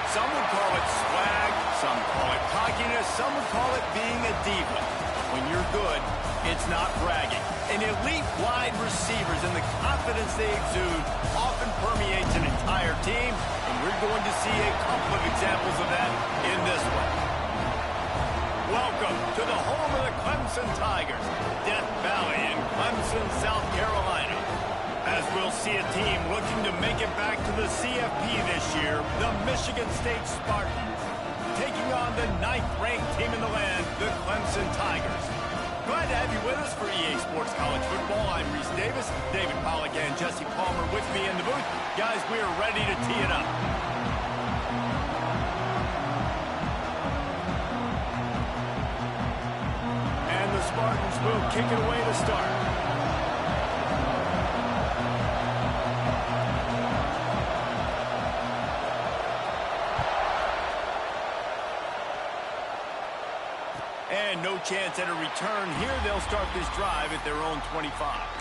Some would call it swag, some call it cockiness, some would call it being a diva. When you're good, it's not bragging. And elite wide receivers and the confidence they exude often permeates an entire team, and we're going to see a couple of examples of that in this one. Welcome to the home of the Clemson Tigers, Death Valley in Clemson, South Carolina. As we'll see a team looking to make it back to the CFP this year, the Michigan State Spartans, taking on the 9th-ranked team in the land, the Clemson Tigers. Glad to have you with us for EA Sports College Football. I'm Reese Davis, David Pollack and Jesse Palmer with me in the booth. Guys, we are ready to tee it up. And the Spartans will kick it away to start. And no chance at a return here. They'll start this drive at their own 25.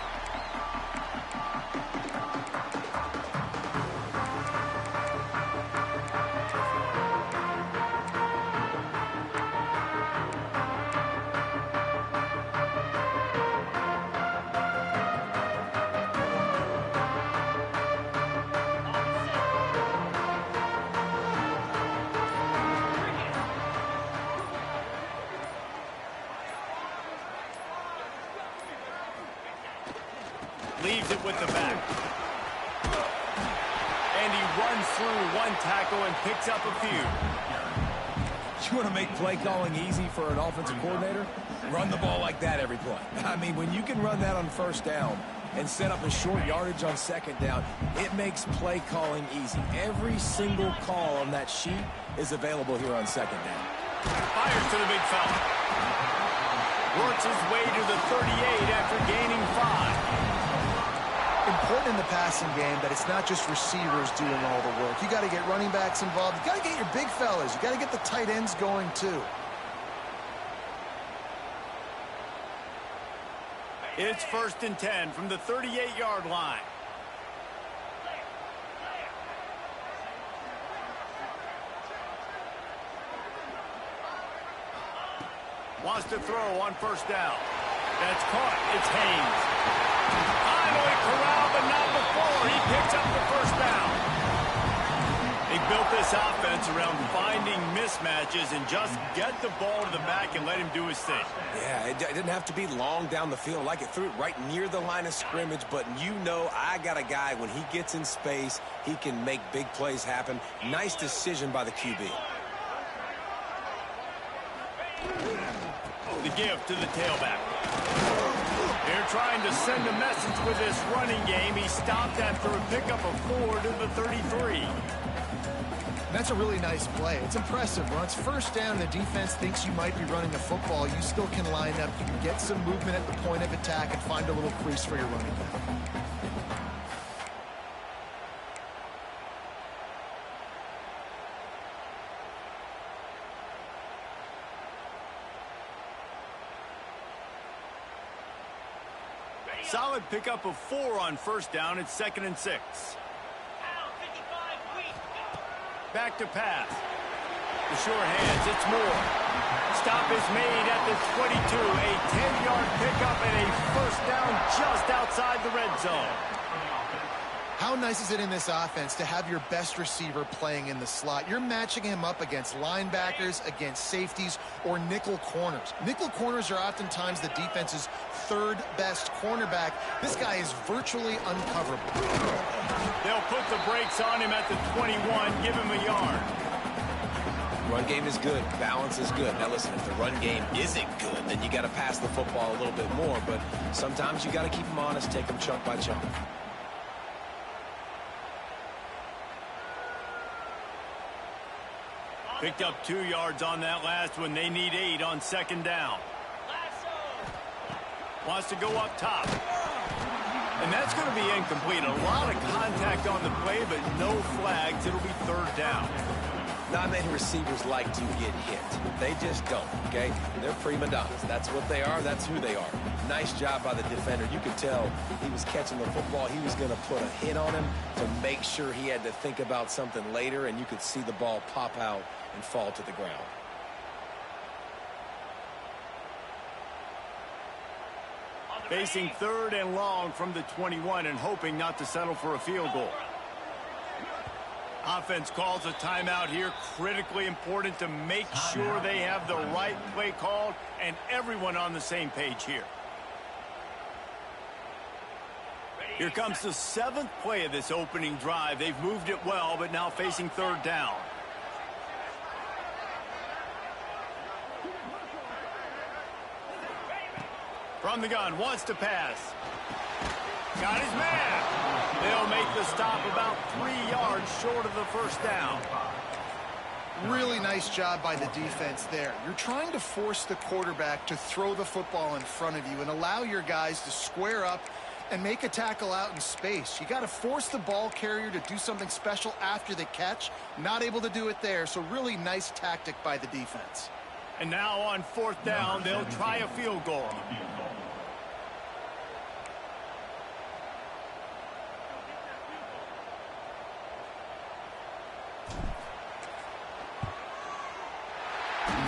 Leaves it with the back. And he runs through one tackle and picks up a few. You want to make play calling easy for an offensive coordinator? Run the ball like that every play. I mean, when you can run that on first down and set up a short yardage on second down, it makes play calling easy. Every single call on that sheet is available here on second down. Fires to the big fella. Works his way to the 38 after gaining 5. Important in the passing game that it's not just receivers doing all the work. You got to get running backs involved. You got to get your big fellas. You got to get the tight ends going too. It's 1st and 10 from the 38-yard line. Wants to throw on first down. That's caught. It's Haynes. Finally corralled, but not before. He picks up the first down. They built this offense around finding mismatches and just get the ball to the back and let him do his thing. Yeah, it didn't have to be long down the field. Like it threw it right near the line of scrimmage, but you know I got a guy, when he gets in space, he can make big plays happen. Nice decision by the QB. The give to the tailback. They're trying to send a message with this running game. He stopped after a pickup of 4 to the 33. That's a really nice play. It's impressive. When it's first down, the defense thinks you might be running the football. You still can line up. You can get some movement at the point of attack and find a little crease for your running back. Solid pickup of 4 on first down. It's 2nd and 6. Back to pass. The sure hands. It's Moore. Stop is made at the 22. A 10-yard pickup and a first down just outside the red zone. How nice is it in this offense to have your best receiver playing in the slot? You're matching him up against linebackers, against safeties, or nickel corners. Nickel corners are oftentimes the defense's 3rd best cornerback. This guy is virtually uncoverable. They'll put the brakes on him at the 21, give him a yard. Run game is good. Balance is good. Now listen, if the run game isn't good, then you got to pass the football a little bit more. But sometimes you got to keep them honest, take them chunk by chunk. Picked up 2 yards on that last one. They need 8 on second down. Wants to go up top. And that's going to be incomplete. A lot of contact on the play, but no flags. It'll be 3rd down. Not many receivers like to get hit. They just don't, okay? They're prima donnas. That's what they are. That's who they are. Nice job by the defender. You could tell he was catching the football. He was going to put a hit on him to make sure he had to think about something later, and you could see the ball pop out and fall to the ground. Facing 3rd and long from the 21 and hoping not to settle for a field goal. Offense calls a timeout here. Critically important to make sure they have the right play called and everyone on the same page here. Here comes the 7th play of this opening drive. They've moved it well, but now facing 3rd down. From the gun, wants to pass. Got his man. They'll make the stop about 3 yards short of the first down. Really nice job by the defense there. You're trying to force the quarterback to throw the football in front of you and allow your guys to square up and make a tackle out in space. You got to force the ball carrier to do something special after the catch. Not able to do it there, so really nice tactic by the defense. And now on 4th down, they'll try a field goal.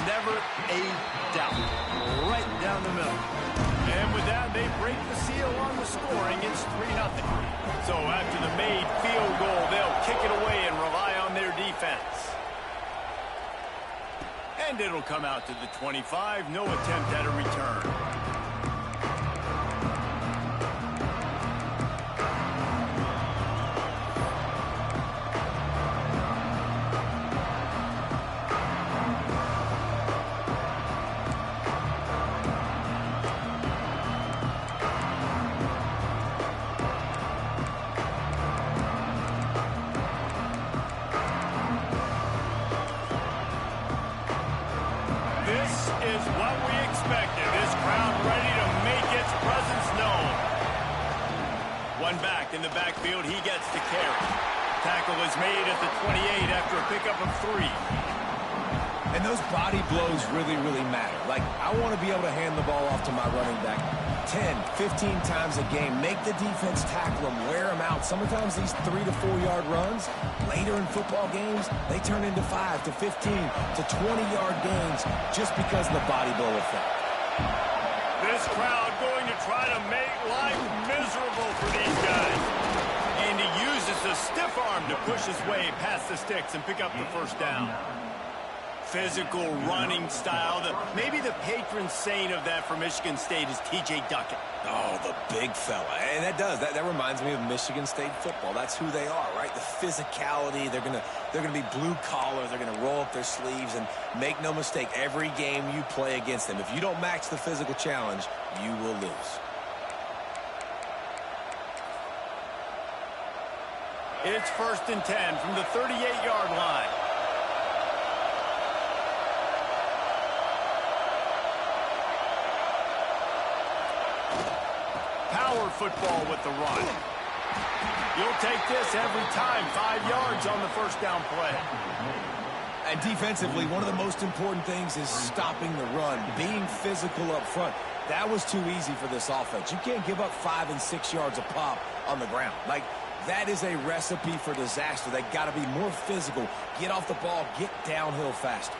Never a doubt. Right down the middle. And with that, they break the seal on the scoring. It's 3-0. So after the made field goal, they'll kick it away and rely on their defense. And it'll come out to the 25. No attempt at a return. Is what we expected. This crowd ready to make its presence known. One back in the backfield. He gets the carry. Tackle is made at the 28 after a pickup of 3. And those body blows really, really matter. Like, I want to be able to hand the ball off to my running back 10, 15 times a game. Make the defense tackle them, wear them out. Sometimes these 3 to 4 yard runs, later in football games, they turn into 5 to 15 to 20-yard gains just because of the body blow effect. This crowd going to try to make life miserable for these guys. And he uses the stiff arm to push his way past the sticks and pick up the first down. Physical running style. Maybe the patron saint of that for Michigan State is T.J. Duckett. Oh, the big fella. And that reminds me of Michigan State football. That's who they are, right? The physicality. They're gonna be blue collar. They're gonna roll up their sleeves, and make no mistake, every game you play against them, if you don't match the physical challenge, you will lose. It's 1st and 10 from the 38-yard line. Power football with the run. You'll take this every time. 5 yards on the first down play. And defensively, one of the most important things is stopping the run, being physical up front. That was too easy for this offense. You can't give up 5 and 6 yards a pop on the ground. Like, that is a recipe for disaster. They got to be more physical, get off the ball, get downhill faster.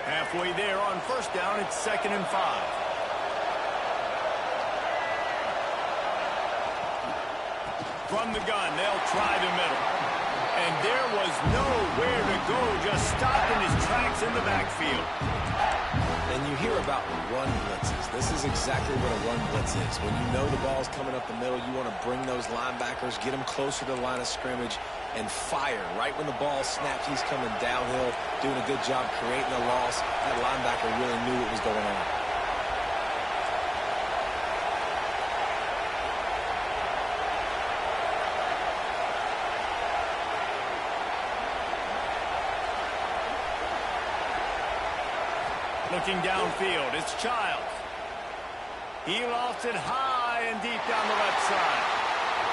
Halfway there on first down, it's 2nd and 5. From the gun, they'll try the middle. And there was nowhere to go, just stopping his tracks in the backfield. And you hear about run blitzes. This is exactly what a run blitz is. When you know the ball's coming up the middle, you want to bring those linebackers, get them closer to the line of scrimmage, and fire. Right when the ball snaps, he's coming downhill, doing a good job creating a loss. That linebacker really knew what was going on. Looking downfield, it's Childs. He lost it high and deep down the left side.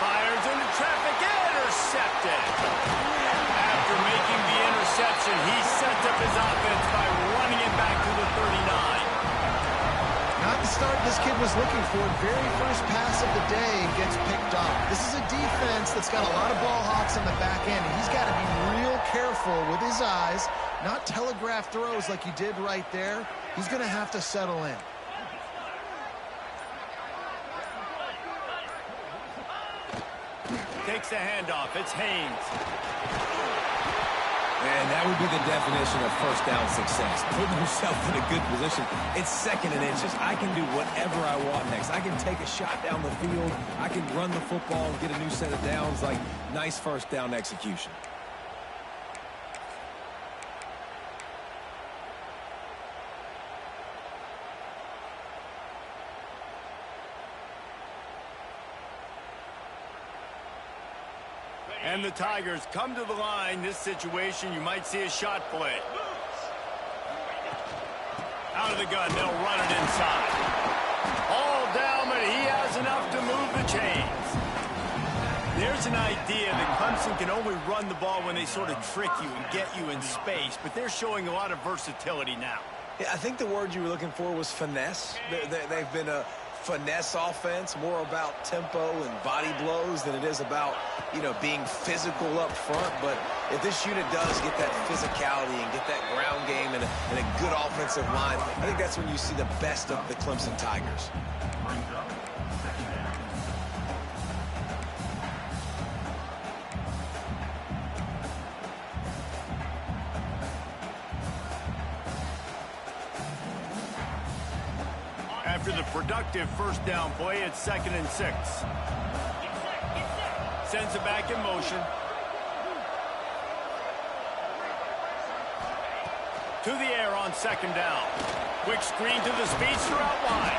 Fires into traffic, intercepted. After making the interception, he sets up his offense by running it back to the 39. Not the start this kid was looking for. Very first pass of the day gets picked off. This is a defense that's got a lot of ball hawks on the back end, and he's got to be real careful with his eyes, not telegraph throws like he did right there. He's going to have to settle in. Takes the handoff. It's Haynes. And that would be the definition of first down success. Putting yourself in a good position. It's second and inches. I can do whatever I want next. I can take a shot down the field. I can run the football and get a new set of downs. Like, nice first down execution. And the Tigers come to the line. This situation, you might see a shot play. Out of the gun, they'll run it inside. All down, but he has enough to move the chains. There's an idea that Clemson can only run the ball when they sort of trick you and get you in space, but they're showing a lot of versatility now. Yeah, I think the word you were looking for was finesse. They've been a finesse offense, more about tempo and body blows than it is about, being physical up front. But if this unit does get that physicality and get that ground game and a good offensive line, I think that's when you see the best of the Clemson Tigers. After the productive first down play, it's 2nd and 6. Sends it back in motion. To the air on 2nd down. Quick screen to the speedster out wide.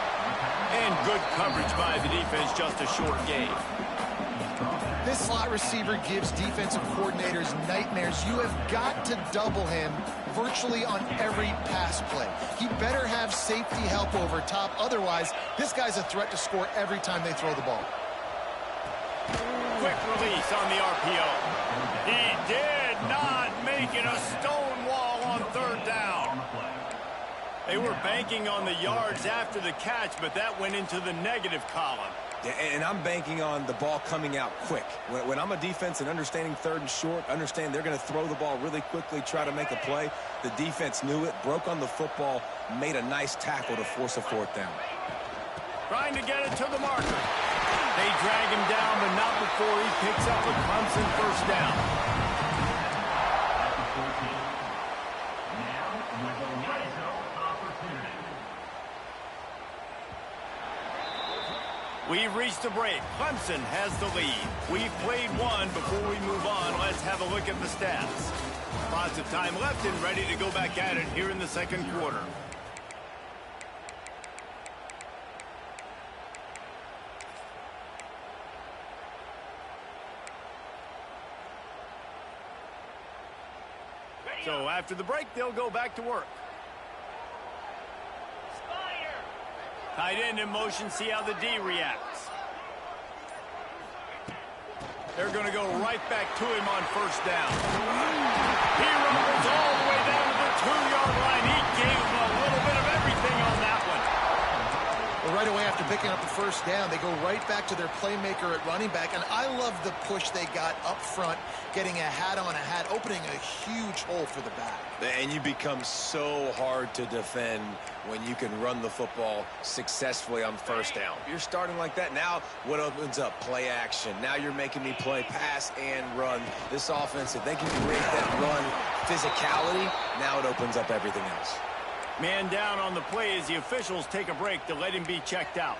And good coverage by the defense, just a short gain. This slot receiver gives defensive coordinators nightmares. You have got to double him virtually on every pass play. He better have safety help over top. Otherwise, this guy's a threat to score every time they throw the ball. Quick release on the RPO. He did not make it a stone wall on 3rd down. They were banking on the yards after the catch, but that went into the negative column. Yeah, and I'm banking on the ball coming out quick. When I'm a defense and understanding 3rd and short, understand they're going to throw the ball really quickly, try to make a play. The defense knew it, broke on the football, made a nice tackle to force a 4th down. Trying to get it to the marker. They drag him down, but not before he picks up a Clemson first down. We've reached the break. Clemson has the lead. We've played one. Before we move on, let's have a look at the stats. Lots of time left and ready to go back at it here in the 2nd quarter. So after the break, they'll go back to work. Tight end in motion, see how the D reacts. They're going to go right back to him on 1st down. He rumbles all the way down to the 2-yard line. He gave him a little bit of everything on that one. Well, right away after picking up the 1st down, they go right back to their playmaker at running back. And I love the push they got up front, getting a hat on a hat, opening a huge hole for the back. And you become so hard to defend when you can run the football successfully on 1st down. You're starting like that. Now what opens up? Play action. Now you're making me play pass and run. This offense, if they can create that run physicality, now it opens up everything else. Man down on the play as the officials take a break to let him be checked out.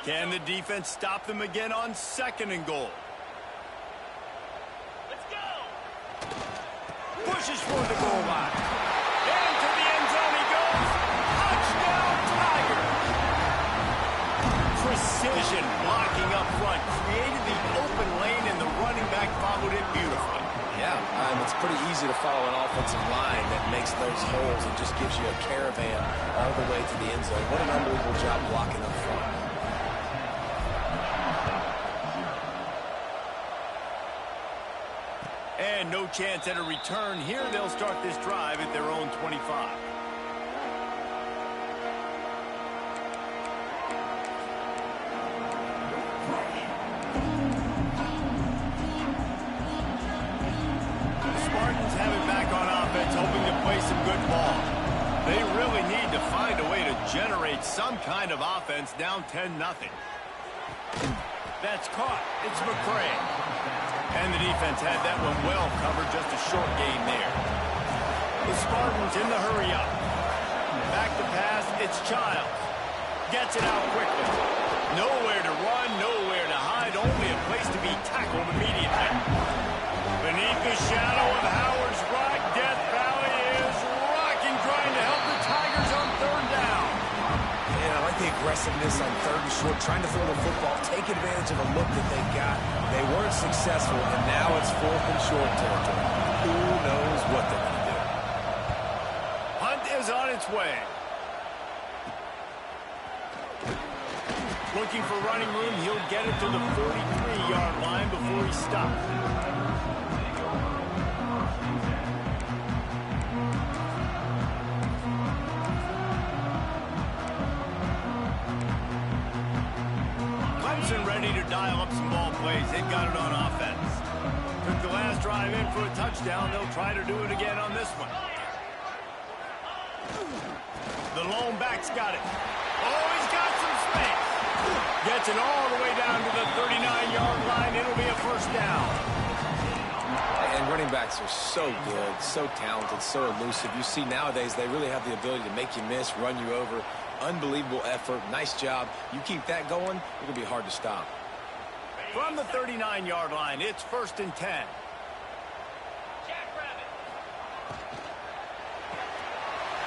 Can the defense stop them again on 2nd and goal? Let's go! Pushes for the goal line. Into the end zone he goes. Touchdown, Tigers! Precision blocking up front created the open lane, and the running back followed it beautifully. offensive line that makes those holes and just gives you a caravan all the way to the end zone. What an unbelievable job blocking up front. And no chance at a return here. They'll start this drive at their own 25. The Spartans have it back on offense, hoping to play some good ball. They really need to find a way to generate some kind of offense down 10-0. That's caught. It's McCray. And the defense had that one well covered, just a short gain there. The Spartans in the hurry up. Back to pass, it's Childs. Gets it out quickly. Nowhere to run, nowhere to hide, only a place to be tackled immediately. Beneath the shadow of Howard's Rock, Death Valley is rocking, trying to help the Tigers on third down. Yeah, I like the aggressiveness on third and short, trying to throw the football, take advantage of a look that they got. They weren't successful, and now it's fourth and short territory. Who knows what they're going to do? Hunt is on its way. Looking for running room. He'll get it to the 43-yard line before he stops. Clemson ready to dial up some ball plays. They've got it on offense. Took the last drive in for a touchdown. They'll try to do it again on this one. The lone back's got it. Oh, he's got some space. Gets it all the way down to the 39-yard line. It'll be a first down. And running backs are so good, so talented, so elusive. You see nowadays they really have the ability to make you miss, run you over. Unbelievable effort. Nice job. You keep that going, it'll be hard to stop. From the 39-yard line, it's 1st and 10.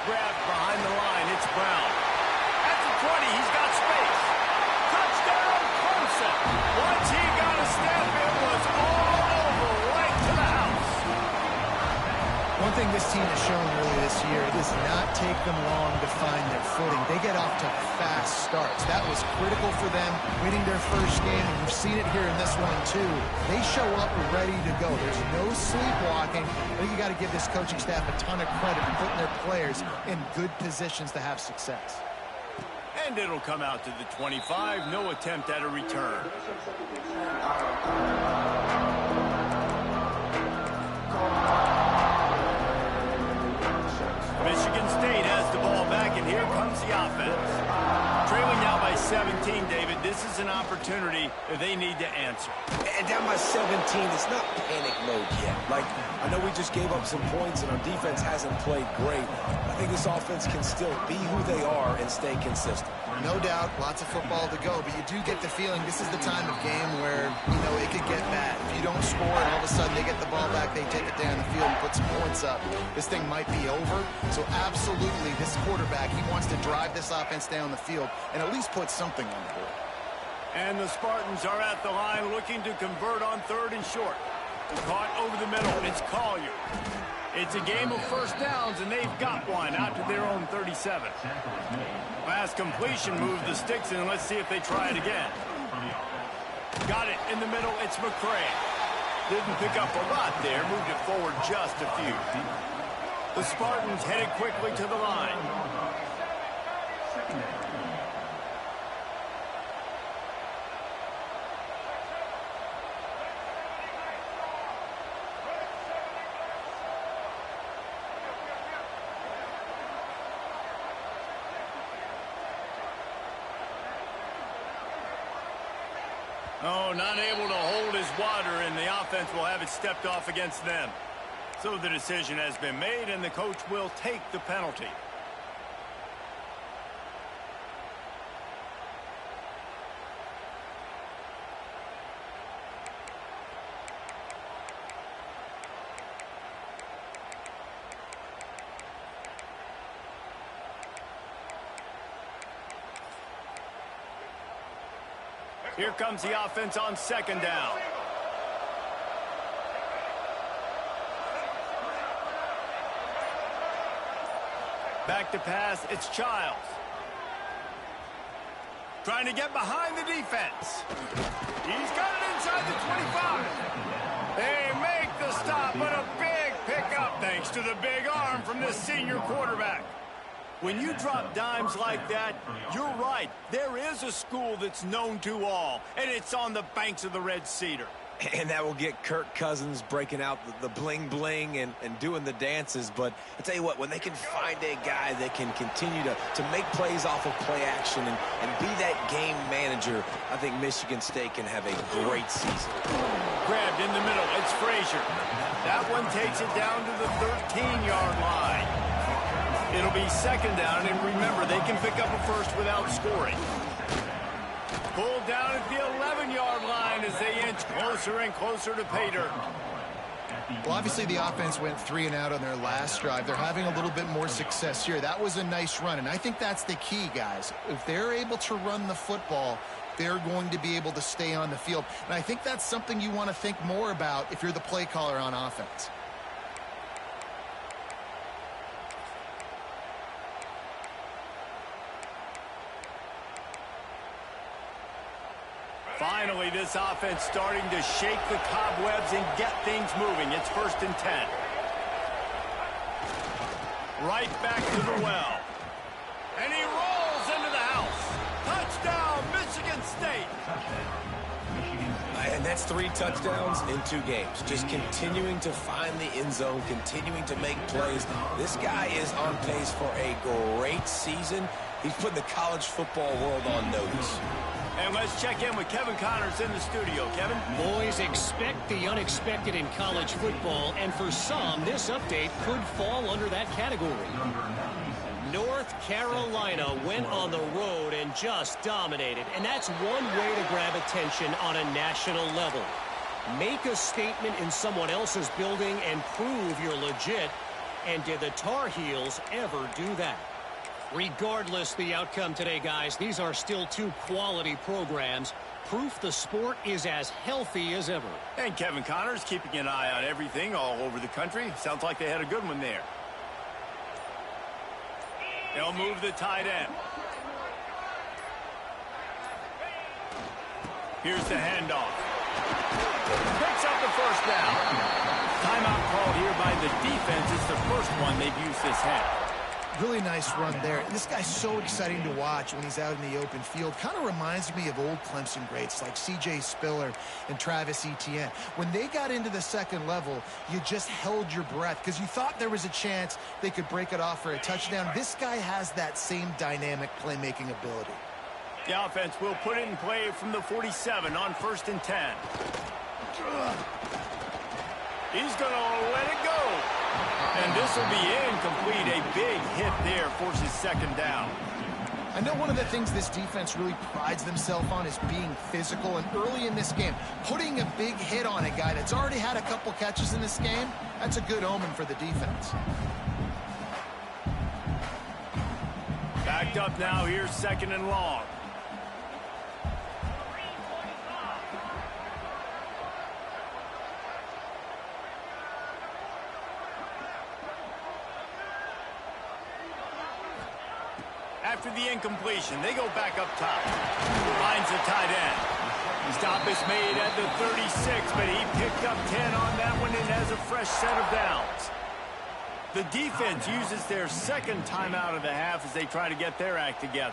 Grabbed behind the line, it's Brown. At the 20, he's got space. Touchdown, Clemson. Once he got a step, it was all over, right to the house. One thing this team has shown really this year, it does not take them long to find their footing. They get off to fast starts. That was critical for them, winning their first game, and we've seen it here in this one too. They show up ready to go. There's no sleepwalking. I think you got to give this coaching staff a ton of credit for putting their players in good positions to have success. And it'll come out to the 25. No attempt at a return. Michigan State has the ball back, and here comes the offense. Trailing now by 17, David. This is an opportunity that they need to answer. And down by 17, it's not panic mode yet. Like, I know we just gave up some points, and our defense hasn't played great. I think this offense can still be who they are and stay consistent. No doubt, lots of football to go, but you do get the feeling this is the time of game where, you know, it could get bad. If you don't score and all of a sudden they get the ball back, they take it down the field and put some points up, this thing might be over. So absolutely, this quarterback, he wants to drive this offense down the field and at least put something on the board. And the Spartans are at the line looking to convert on 3rd and short. Caught over the middle. It's Collier. It's a game of first downs, and they've got one out to their own 37. Pass completion moves the sticks in. Let's see if they try it again. Got it in the middle. It's McCray. Didn't pick up a lot there. Moved it forward just a few. The Spartans headed quickly to the line. Oh, not able to hold his water, and the offense will have it stepped off against them. So the decision has been made, and the coach will take the penalty. Here comes the offense on 2nd down. Back to pass, it's Childs. Trying to get behind the defense. He's got it inside the 25. They make the stop, but a big pickup thanks to the big arm from this senior quarterback. When you drop dimes like that, you're right. There is a school that's known to all, and it's on the banks of the Red Cedar. And that will get Kirk Cousins breaking out the bling-bling and doing the dances. But I tell you what, when they can find a guy that can continue to make plays off of play action and be that game manager, I think Michigan State can have a great season. Grabbed in the middle, it's Frazier. That one takes it down to the 13-yard line. It'll be second down, and remember, they can pick up a first without scoring. Pulled down at the 11-yard line as they inch closer and closer to pay dirt. Well, obviously the offense went 3 and out on their last drive. They're having a little bit more success here. That was a nice run, and I think that's the key, guys. If they're able to run the football, they're going to be able to stay on the field. And I think that's something you want to think more about if you're the play caller on offense. Finally, this offense starting to shake the cobwebs and get things moving. It's 1st and 10. Right back to the well. And he rolls into the house. Touchdown, Michigan State. And that's 3 touchdowns in 2 games. Just continuing to find the end zone, continuing to make plays. This guy is on pace for a great season. He's putting the college football world on notice. And let's check in with Kevin Connors in the studio. Kevin? Boys, expect the unexpected in college football, and for some, this update could fall under that category. North Carolina went on the road and just dominated, and that's one way to grab attention on a national level. Make a statement in someone else's building and prove you're legit, and did the Tar Heels ever do that? Regardless the outcome today, guys, these are still 2 quality programs. Proof the sport is as healthy as ever. And Kevin Connors keeping an eye on everything all over the country. Sounds like they had a good one there. They'll move the tight end. Here's the handoff. Picks up the first down. Timeout called here by the defense. It's the first one they've used this half. Really nice run there. This guy's so exciting to watch when he's out in the open field. Kind of reminds me of old Clemson greats like C.J. Spiller and Travis Etienne. When they got into the second level, you just held your breath because you thought there was a chance they could break it off for a touchdown. This guy has that same dynamic playmaking ability. The offense will put it in play from the 47 on 1st and 10. He's going to let it go. And this will be incomplete. A big hit there forces second down. I know one of the things this defense really prides themselves on is being physical. And early in this game, putting a big hit on a guy that's already had a couple catches in this game, that's a good omen for the defense. Backed up now. Here's 2nd and long. After the incompletion, they go back up top. Finds the tight end. Stop is made at the 36, but he picked up 10 on that one and has a fresh set of downs. The defense uses their 2nd timeout of the half as they try to get their act together.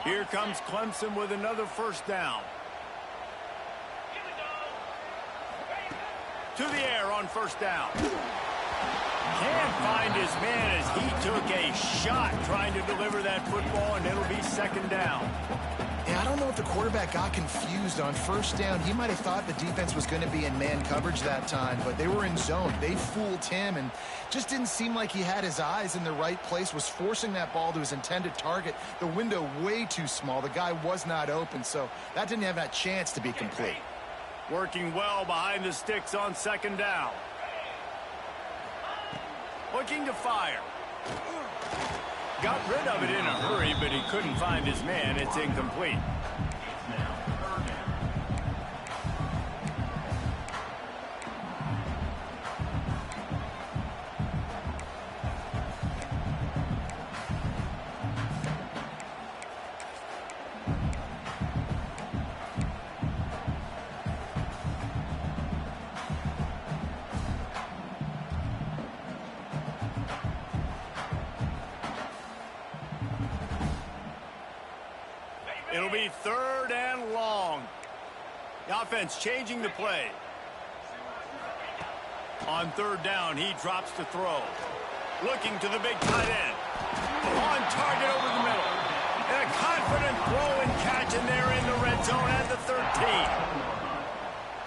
Here comes Clemson with another first down. To the air on 1st down. Can't find his man as he took a shot trying to deliver that football, and it'll be 2nd down. Yeah, I don't know if the quarterback got confused on 1st down. He might have thought the defense was going to be in man coverage that time, but they were in zone. They fooled him and just didn't seem like he had his eyes in the right place, was forcing that ball to his intended target. The window way too small. The guy was not open, so that didn't have that chance to be complete. Working well behind the sticks on 2nd down. Looking to fire. Got rid of it in a hurry, but he couldn't find his man. It's incomplete. It'll be 3rd and long. The offense changing the play. On 3rd down, he drops to throw. Looking to the big tight end. On target over the middle. And a confident throw and catch, and they're in the red zone at the 13.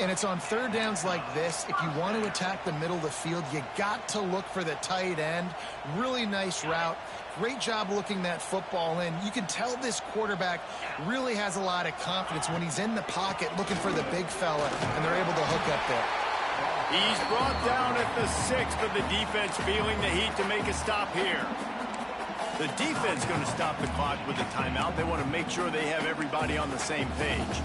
And it's on 3rd downs like this. If you want to attack the middle of the field, you got to look for the tight end. Really nice route. Great job looking that football in. You can tell this quarterback really has a lot of confidence when he's in the pocket looking for the big fella, and they're able to hook up there. He's brought down at the 6th, but the defense feeling the heat to make a stop here. The defense going to stop the clock with a timeout. They want to make sure they have everybody on the same page.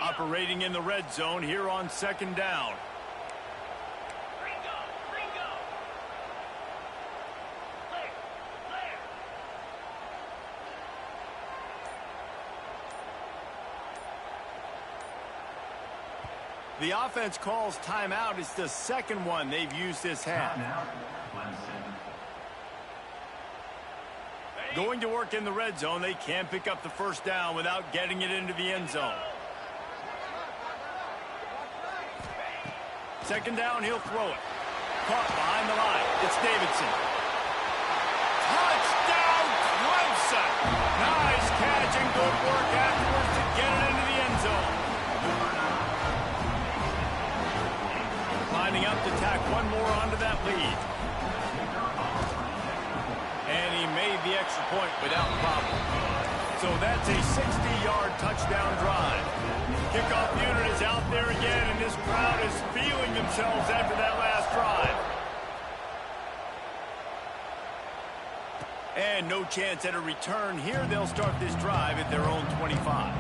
Operating in the red zone here on 2nd down. The offense calls timeout. It's the 2nd one they've used this half. Going to work in the red zone. They can't pick up the 1st down without getting it into the end zone. 2nd down, he'll throw it. Caught behind the line. It's Davidson. Touchdown, Clemson! Nice catch and good work afterwards to get it into the end zone. Lining up to tack one more onto that lead. And he made the extra point without problem. So that's a 60-yard touchdown drive. Kickoff unit is out there again, and this crowd is feeling themselves after that last drive. And no chance at a return here. They'll start this drive at their own 25.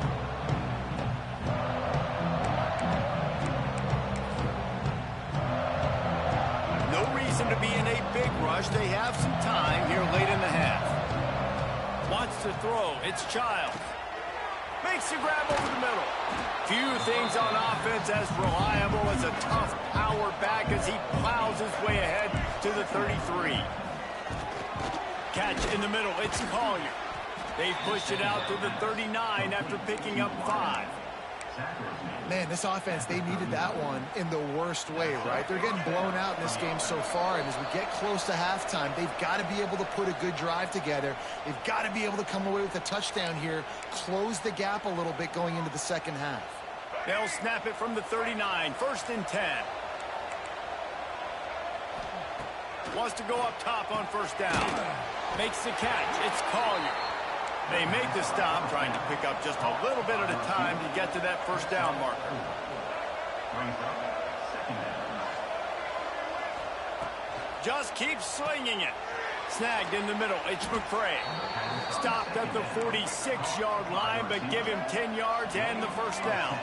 No reason to be in a big rush. They have some time here late in the half. Wants to throw. It's Childs. Makes the grab over the middle. Few things on offense as reliable as a tough power back as he plows his way ahead to the 33. Catch in the middle. It's Collier. They push it out to the 39 after picking up 5. Man, this offense, they needed that one in the worst way, right? They're getting blown out in this game so far, and as we get close to halftime, they've got to be able to put a good drive together. They've got to be able to come away with a touchdown here, close the gap a little bit going into the second half. They'll snap it from the 39, 1st and 10. Wants to go up top on 1st down. Makes the catch. It's Collier. They make the stop, trying to pick up just a little bit at a time to get to that 1st down marker. Just keeps slinging it. Snagged in the middle. It's McCray. Stopped at the 46-yard line, but give him 10 yards and the 1st down.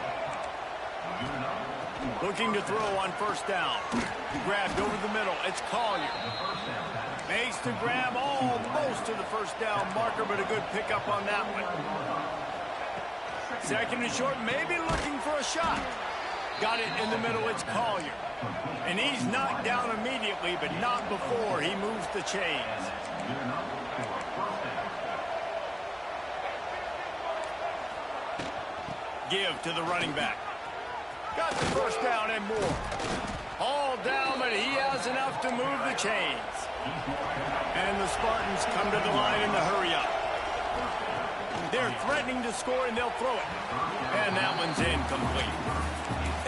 Looking to throw on 1st down. Grabbed over the middle. It's Collier. Makes the grab almost to the 1st down marker, but a good pickup on that one. 2nd and short, maybe looking for a shot. Got it in the middle, it's Collier. And he's knocked down immediately, but not before he moves the chains. Give to the running back. Got the 1st down and more. All down, but he has enough to move the chains. And the Spartans come to the line in the hurry-up. They're threatening to score, and they'll throw it. And that one's incomplete.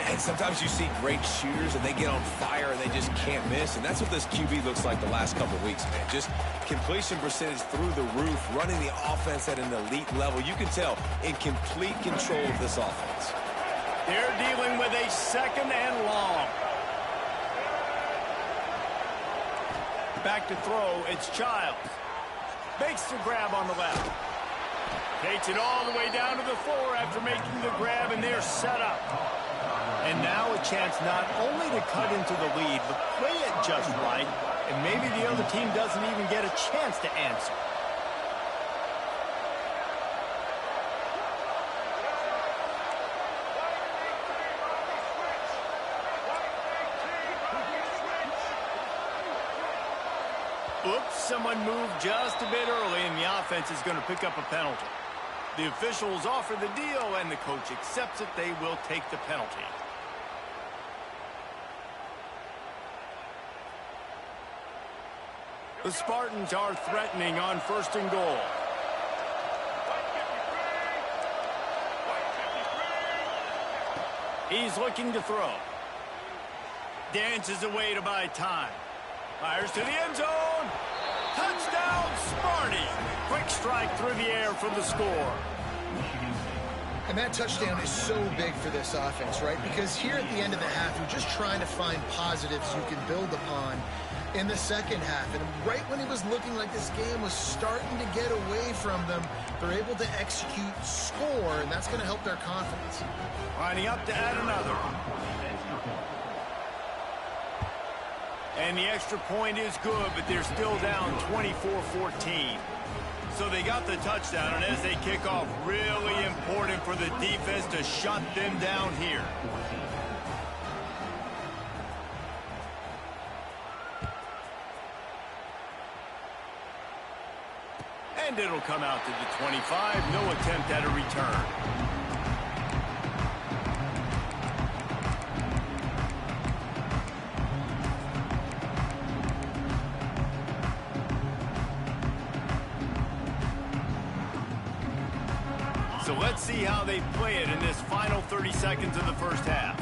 And sometimes you see great shooters, and they get on fire, and they just can't miss. And that's what this QB looks like the last couple weeks, man. Just completion percentage through the roof, running the offense at an elite level. You can tell in complete control of this offense. They're dealing with a 2nd and long. Back to throw, it's Childs. Makes the grab on the left. Takes it all the way down to the 4 after making the grab, and they're set up. And now a chance not only to cut into the lead, but play it just right, and maybe the other team doesn't even get a chance to answer. Oops, someone moved just a bit early, and the offense is going to pick up a penalty. The officials offer the deal, and the coach accepts it. They will take the penalty. The Spartans are threatening on 1st and goal. He's looking to throw. Dances away to buy time. Fires to the end zone. Touchdown, Sparty. Quick strike through the air for the score. And that touchdown is so big for this offense, right? Because here at the end of the half, you're just trying to find positives you can build upon in the second half. And right when it was looking like this game was starting to get away from them, they're able to execute, score, and that's going to help their confidence. Lining up to add another. And the extra point is good, but they're still down 24-14. So they got the touchdown, and as they kick off, really important for the defense to shut them down here. And it'll come out to the 25. No attempt at a return. So let's see how they play it in this final 30 seconds of the first half.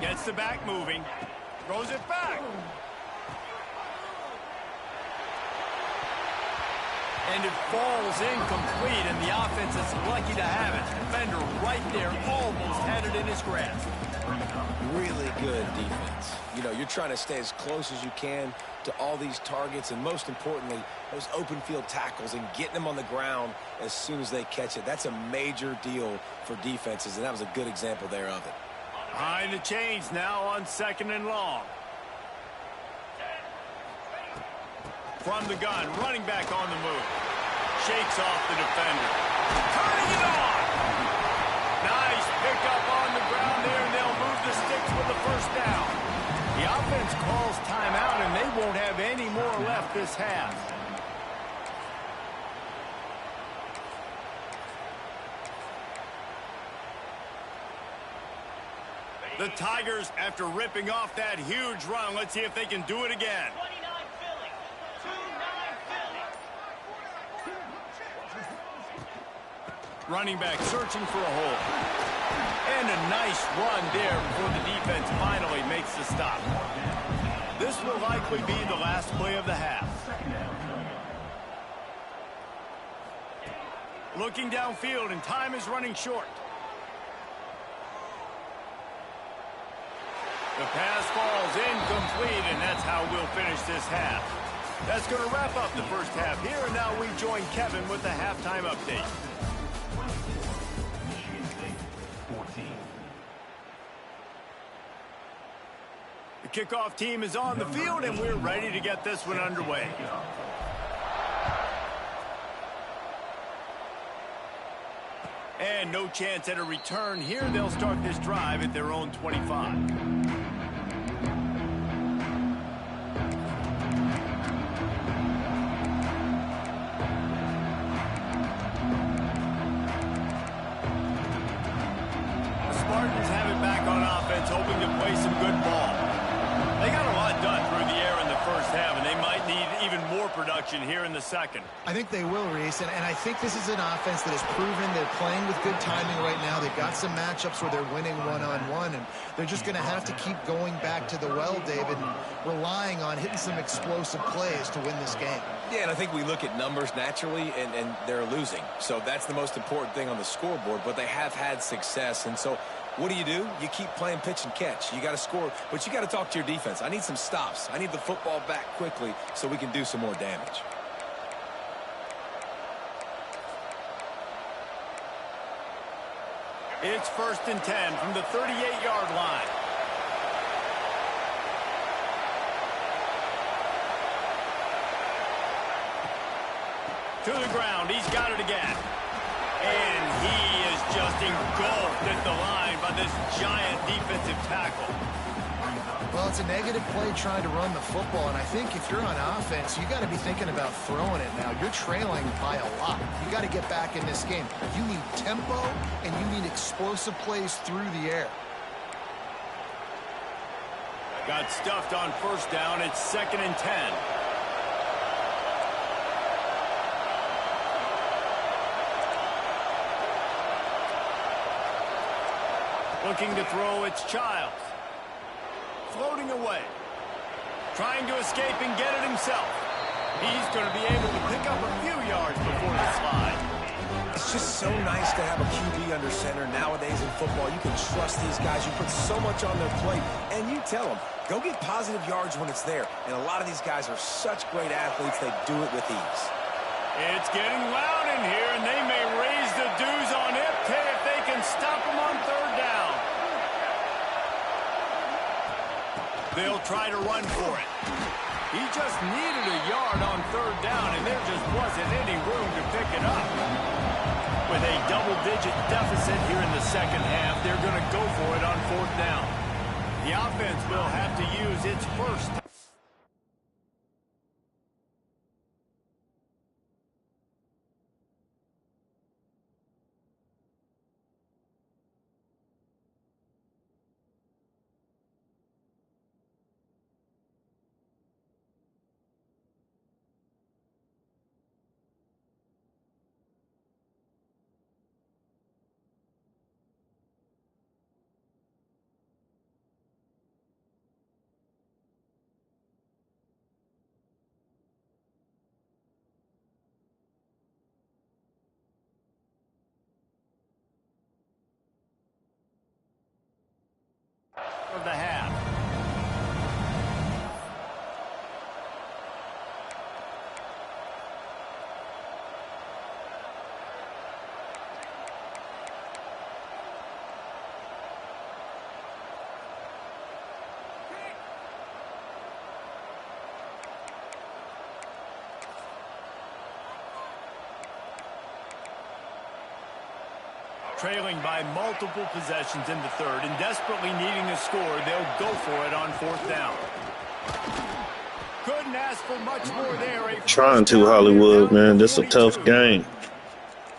Gets the back moving. Throws it back. And it falls incomplete, and the offense is lucky to have it. Defender right there almost had it in his grasp. Really good defense. You know, you're trying to stay as close as you can to all these targets, and most importantly, those open field tackles and getting them on the ground as soon as they catch it. That's a major deal for defenses, and that was a good example there of it. Behind the chains now on 2nd and long. From the gun, running back on the move. Shakes off the defender. Turning it on! Nice pickup on the ground there, and they'll move the sticks with the first down. The offense calls timeout, and they won't have any more left this half. The Tigers, after ripping off that huge run, let's see if they can do it again. Running back searching for a hole. And a nice run there before the defense finally makes the stop. This will likely be the last play of the half. Looking downfield, and time is running short. The pass falls incomplete, and that's how we'll finish this half. That's going to wrap up the first half here, and now we join Kevin with the halftime update. The kickoff team is on the field, and we're ready to get this one underway. And no chance at a return here. They'll start this drive at their own 25. Spartans have it back on offense, hoping to play some good ball. They got a lot done through the air in the first half, and they might need even more production here in the second. I think they will, Reese, and I think this is an offense that has proven they're playing with good timing right now. They've got some matchups where they're winning one-on-one, and they're just going to have to keep going back to the well, David, and relying on hitting some explosive plays to win this game. Yeah, and I think we look at numbers naturally, and they're losing. So that's the most important thing on the scoreboard, but they have had success, and so what do? You keep playing pitch and catch. You got to score, but you got to talk to your defense. I need some stops. I need the football back quickly so we can do some more damage. It's 1st and 10 from the 38-yard line. To the ground. He's got it again. And he is just engulfed at the line by this giant defensive tackle. Well, it's a negative play trying to run the football, and I think if you're on offense, you got to be thinking about throwing it now. You're trailing by a lot. You got to get back in this game. You need tempo, and you need explosive plays through the air. Got stuffed on first down. It's 2nd and 10. Looking to throw, it's Childs. Floating away. Trying to escape and get it himself. He's going to be able to pick up a few yards before the slide. It's just so nice to have a QB under center. Nowadays in football, you can trust these guys. You put so much on their plate, and you tell them, go get positive yards when it's there. And a lot of these guys are such great athletes, they do it with ease. It's getting loud in here, and they may raise the dues on FK if they can stop him on 3rd down. They'll try to run for it. He just needed a yard on 3rd down, and there just wasn't any room to pick it up. With a double-digit deficit here in the second half, they're going to go for it on 4th down. The offense will have to use its first. Of the half. Trailing by multiple possessions in the 3rd and desperately needing a score, they'll go for it on 4th down. Couldn't ask for much more there. Trying to, Hollywood, man. This is a tough game.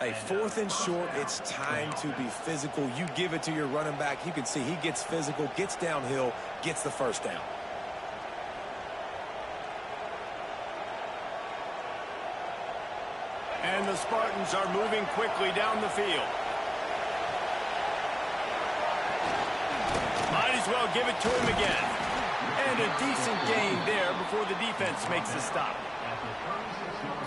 Hey, 4th and short, it's time to be physical. You give it to your running back. You can see he gets physical, gets downhill, gets the 1st down. And the Spartans are moving quickly down the field. Might as well give it to him again. And a decent gain there before the defense makes a stop.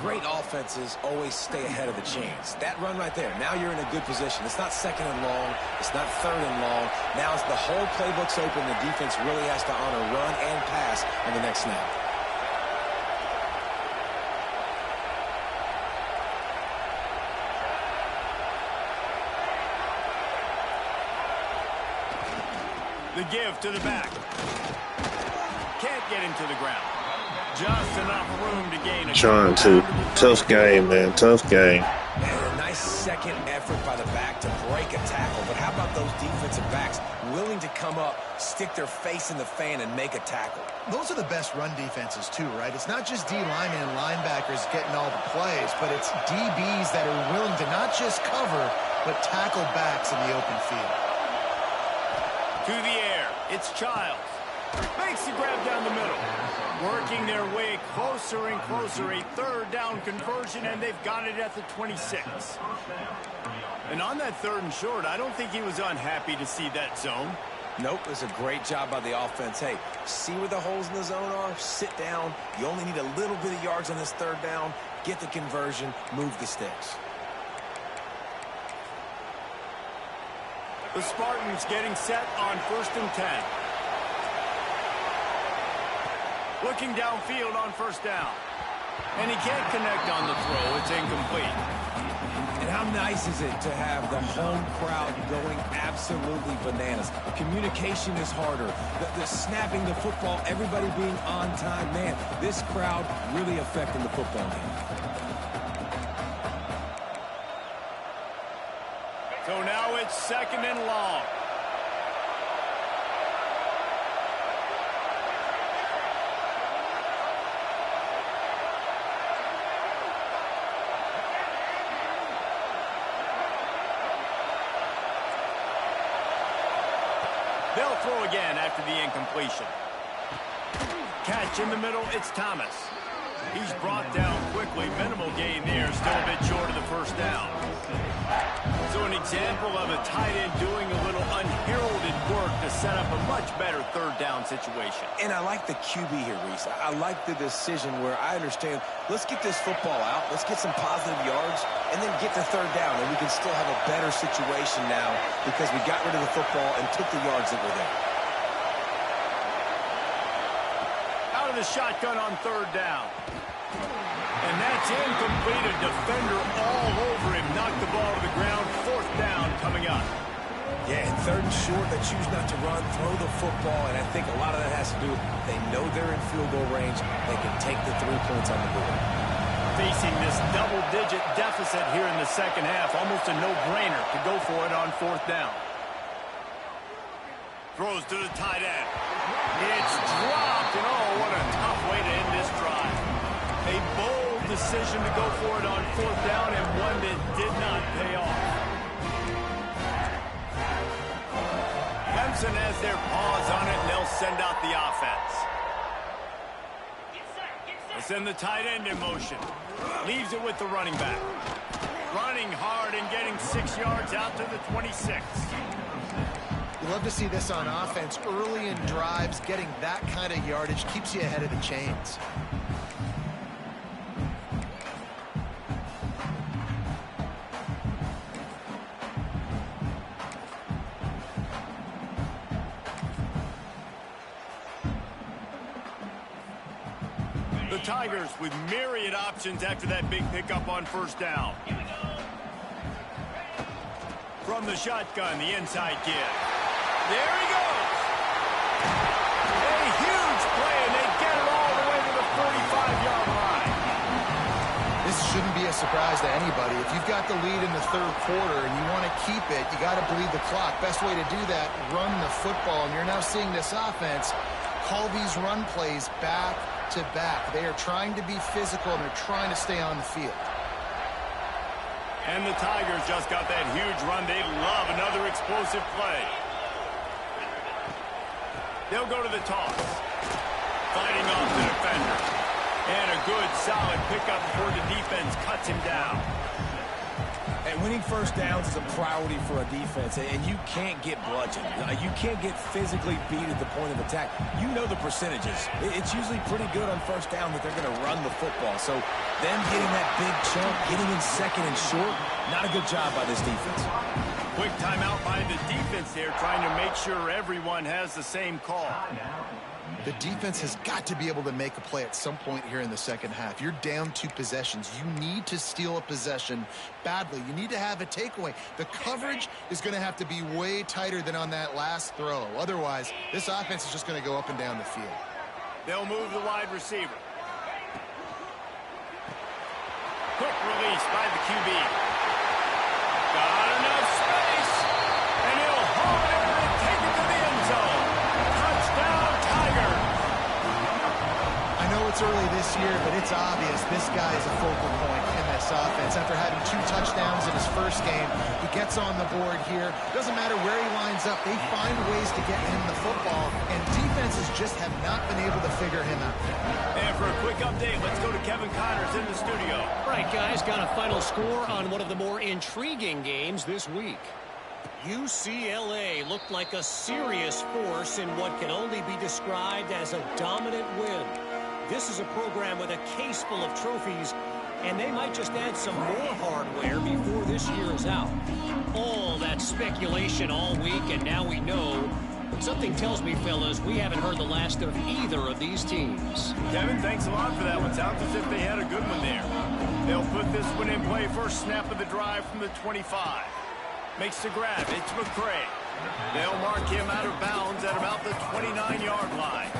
Great offenses always stay ahead of the chains. That run right there, now you're in a good position. It's not 2nd and long. It's not 3rd and long. Now it's the whole playbook's open. The defense really has to honor run and pass on the next snap. The give to the back. Can't get him to the ground. Just enough room to gain a Trying to. Tough game, man. Tough game. And a nice second effort by the back to break a tackle. But how about those defensive backs willing to come up, stick their face in the fan, and make a tackle? Those are the best run defenses, too, right? It's not just D linemen and linebackers getting all the plays, but it's DBs that are willing to not just cover, but tackle backs in the open field. To the air, it's Childs. Makes the grab down the middle. Working their way closer and closer. A 3rd down conversion, and they've got it at the 26. And on that 3rd and short, I don't think he was unhappy to see that zone. Nope, it was a great job by the offense. Hey, see where the holes in the zone are? Sit down. You only need a little bit of yards on this 3rd down. Get the conversion. Move the sticks. The Spartans getting set on 1st and 10. Looking downfield on 1st down. And he can't connect on the throw. It's incomplete. And how nice is it to have the home crowd going absolutely bananas? Communication is harder. The snapping the football, everybody being on time. Man, this crowd really affecting the football game. So now it's 2nd and long. They'll throw again after the incompletion. Catch in the middle, it's Thomas. He's brought down quickly. Minimal gain there, still a bit short of the first down. So an example of a tight end doing a little unheralded work to set up a much better third down situation. And I like the QB here, Reese. I like the decision where I understand, let's get this football out, let's get some positive yards, and then get to third down, and we can still have a better situation now because we got rid of the football and took the yards that were there. Out of the shotgun on third down. And that's incomplete. A defender all over him. Knocked the ball to the ground. Fourth down coming up. Yeah, and third and short, they choose not to run, throw the football, and I think a lot of that has to do with they know they're in field goal range. They can take the 3 points on the board. Facing this double-digit deficit here in the second half, almost a no-brainer to go for it on fourth down. Throws to the tight end. It's dropped, and oh, what a tough way to end this drive. A bold decision to go for it on fourth down, and one that did not pay off. Clemson has their paws on it, and they'll send out the offense. They send the tight end in motion. Leaves it with the running back. Running hard and getting 6 yards out to the 26. You love to see this on offense. Early in drives, getting that kind of yardage keeps you ahead of the chains. The Tigers with myriad options after that big pickup on first down. From the shotgun, the inside kid. There he goes. A huge play, and they get it all the way to the 45-yard line. This shouldn't be a surprise to anybody. If you've got the lead in the third quarter and you want to keep it, you got to bleed the clock. Best way to do that, run the football. And you're now seeing this offense call these run plays back to back. They are trying to be physical, and they're trying to stay on the field. And the Tigers just got that huge run. They love another explosive play. They'll go to the toss. Fighting off the defender. And a good, solid pickup before the defense cuts him down. And winning first downs is a priority for a defense, and you can't get bludgeoned. You can't get physically beat at the point of attack. You know the percentages. It's usually pretty good on first down that they're going to run the football. So them getting that big chunk, getting in second and short, not a good job by this defense. Quick timeout by the defense there, trying to make sure everyone has the same call. The defense has got to be able to make a play at some point here in the second half. You're down 2 possessions. You need to steal a possession badly. You need to have a takeaway. The coverage is going to have to be way tighter than on that last throw. Otherwise, this offense is just going to go up and down the field. They'll move the wide receiver. Quick release by the QB. Got enough space. And he'll haul it in and take it to the end zone. Touchdown, Tiger. I know it's early this year, but it's obvious this guy is a focal point in this offense. After having 2 touchdowns in his first game, he gets on the board here. Doesn't matter where he lines up. They find ways to get him the football, and defenses just have not been able to figure him out. And for a quick update, let's go to Kevin Connors in the studio. All right, guys, got a final score on one of the more intriguing games this week. UCLA looked like a serious force in what can only be described as a dominant win. This is a program with a case full of trophies, and they might just add some more hardware before this year is out. All that speculation all week, and now we know. But something tells me, fellas, we haven't heard the last of either of these teams. Kevin, thanks a lot for that one. Sounds as if they had a good one there. They'll put this one in play. First snap of the drive from the 25. Makes the grab. It's McCray. They'll mark him out of bounds at about the 29-yard line.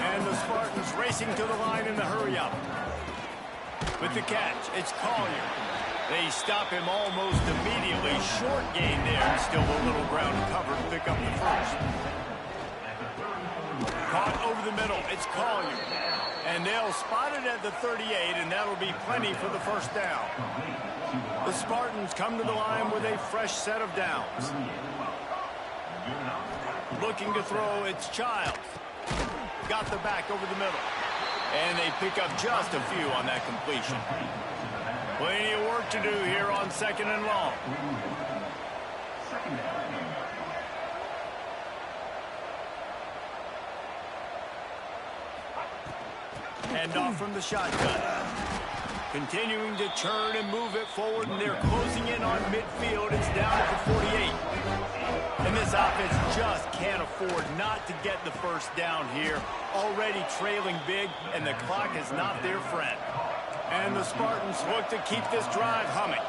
And the Spartans racing to the line in the hurry-up. With the catch, it's Collier. They stop him almost immediately. Short gain there. Still a little ground to cover to pick up the first. Caught over the middle. It's Collier. And they'll spot it at the 38, and that'll be plenty for the first down. The Spartans come to the line with a fresh set of downs. Looking to throw, it's Childs. Got the back over the middle. And they pick up just a few on that completion. Plenty of work to do here on 2nd and long. Hand off from the shotgun. Continuing to turn and move it forward, and they're closing in on midfield. It's down at the 48. And this offense just can't afford not to get the first down here. Already trailing big, and the clock is not their friend. And the Spartans look to keep this drive humming.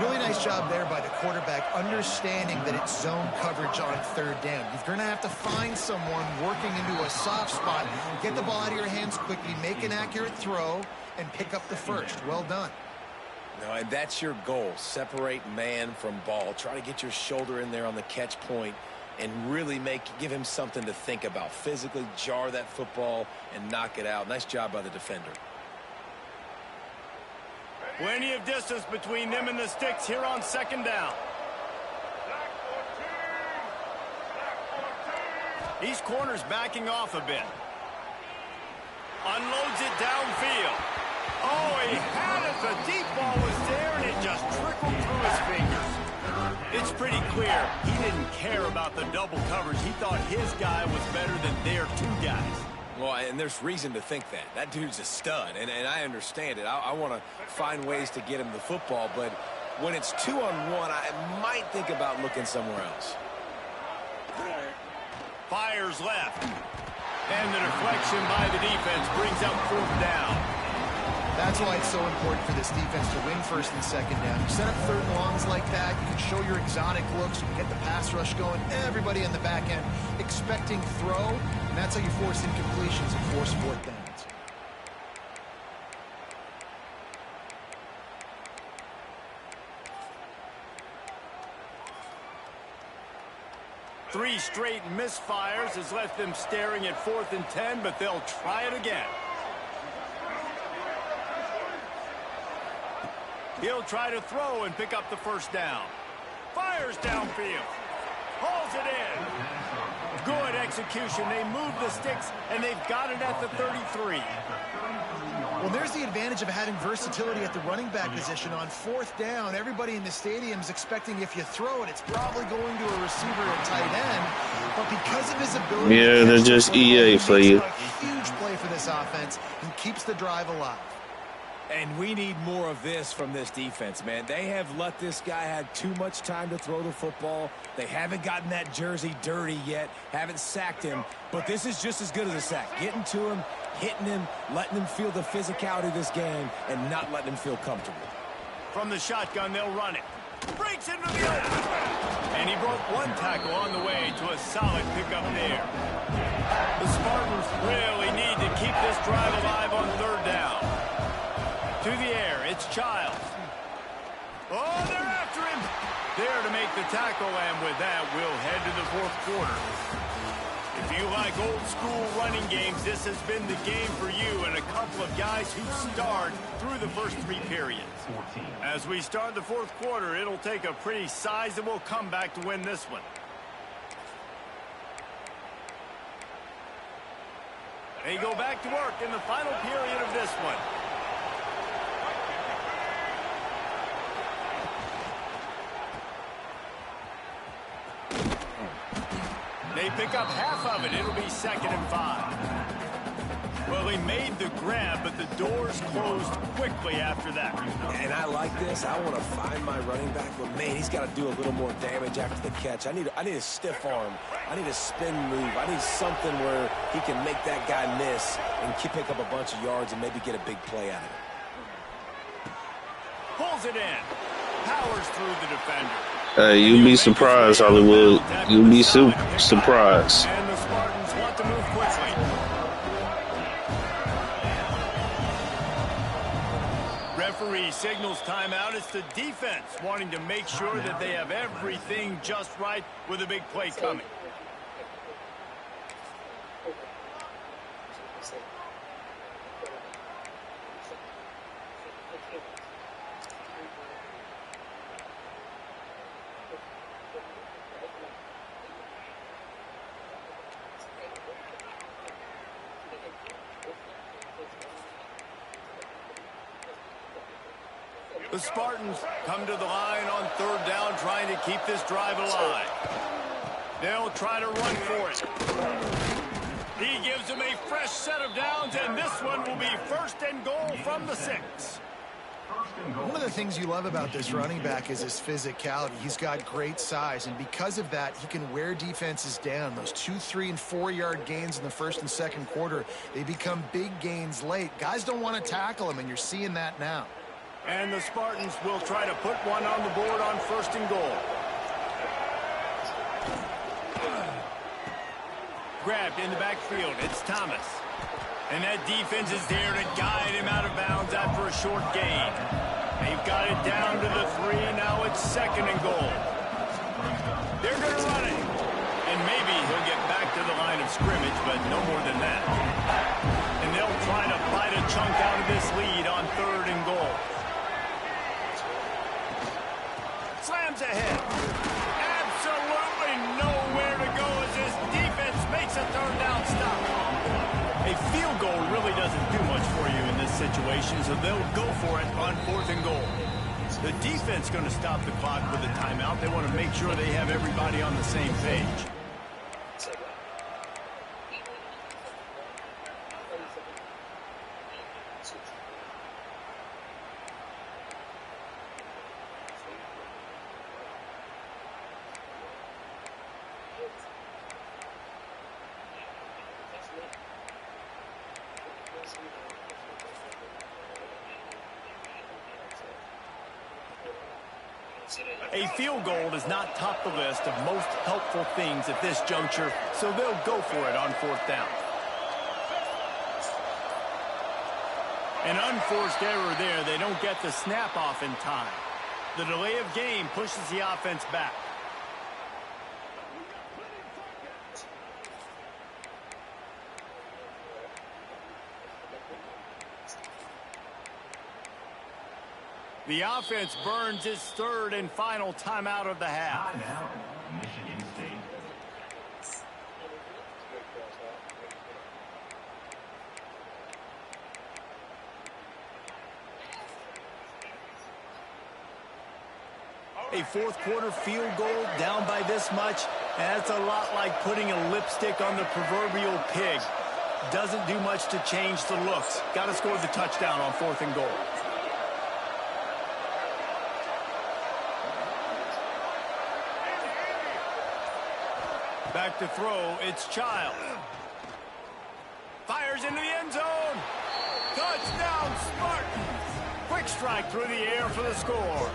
Really nice job there by the quarterback, understanding that it's zone coverage on 3rd down. You're going to have to find someone working into a soft spot, get the ball out of your hands quickly, make an accurate throw, and pick up the first. Well done. No, and that's your goal. Separate man from ball. Try to get your shoulder in there on the catch point and really give him something to think about. Physically jar that football and knock it out. Nice job by the defender. Plenty of distance between them and the sticks here on 2nd down. These corners backing off a bit. Unloads it downfield. Oh, he had it. The deep ball was there, and it just trickled through his fingers. It's pretty clear he didn't care about the double coverage. He thought his guy was better than their 2 guys. Well, and there's reason to think that. That dude's a stud, and I understand it. I want to find ways to get him the football, but when it's 2-on-1, I might think about looking somewhere else. Fires left. And the deflection by the defense brings up 4th down. That's why it's so important for this defense to win 1st and 2nd down. You set up 3rd and longs like that, you can show your exotic looks, you can get the pass rush going, everybody in the back end expecting throw, and that's how you force incompletions and force 4th downs. Three straight misfires has left them staring at 4th and 10, but they'll try it again. He'll try to throw and pick up the first down. Fires downfield. Hauls it in. Good execution. They move the sticks, and they've got it at the 33. Well, there's the advantage of having versatility at the running back position. On 4th down, everybody in the stadium is expecting if you throw it, it's probably going to a receiver or tight end. But because of his ability, yeah, they're just EA for you. A huge play for this offense and keeps the drive alive. And we need more of this from this defense, man. They have let this guy have too much time to throw the football. They haven't gotten that jersey dirty yet, haven't sacked him. But this is just as good as a sack. Getting to him, hitting him, letting him feel the physicality of this game, and not letting him feel comfortable. From the shotgun, they'll run it. Breaks into the open. And he broke 1 tackle on the way to a solid pickup there. The Spartans really need to keep this drive alive on 3rd down. To the air, it's Childs. Oh, they're after him. There to make the tackle, and with that, we'll head to the 4th quarter. If you like old school running games, this has been the game for you and a couple of guys who starred through the first 3 periods. As we start the 4th quarter, it'll take a pretty sizable comeback to win this one. They go back to work in the final period of this one. They pick up half of it. It'll be 2nd and 5. Well, he made the grab, but the doors closed quickly after that. And I like this. I want to find my running back, but man, he's got to do a little more damage after the catch. I need a stiff arm. I need a spin move. I need something where he can make that guy miss and pick up a bunch of yards and maybe get a big play out of it. Pulls it in. Powers through the defender. Hey, you'd be surprised, Hollywood. You'd be surprised. And the Spartans want to move quickly. Referee signals timeout. It's the defense wanting to make sure that they have everything just right with a big play coming. The Spartans come to the line on third down, trying to keep this drive alive. They'll try to run for it. He gives them a fresh set of downs, and this one will be first and goal from the 6. One of the things you love about this running back is his physicality. He's got great size, and because of that, he can wear defenses down. Those 2-, 3-, and 4-yard gains in the first and second quarter, they become big gains late. Guys don't want to tackle him, and you're seeing that now. And the Spartans will try to put one on the board on first and goal. Grabbed in the backfield. It's Thomas. And that defense is there to guide him out of bounds after a short gain. They've got it down to the 3. Now it's second and goal. They're going to run it. And maybe he'll get back to the line of scrimmage, but no more than that. And they'll try to bite a chunk out of this lead on third and goal. Slams ahead. Absolutely nowhere to go as this defense makes a third down stop. A field goal really doesn't do much for you in this situation, so they'll go for it on fourth and goal. The defense going to stop the clock with a timeout. They want to make sure they have everybody on the same page. A field goal does not top the list of most helpful things at this juncture, so they'll go for it on fourth down. An unforced error there. They don't get the snap off in time. The delay of game pushes the offense back. The offense burns its third and final timeout of the half. Michigan State. A fourth quarter field goal down by this much, and that's a lot like putting a lipstick on the proverbial pig. Doesn't do much to change the looks. Got to score the touchdown on fourth and goal. Back to throw, it's Child. Fires into the end zone. Touchdown, Spartans. Quick strike through the air for the score.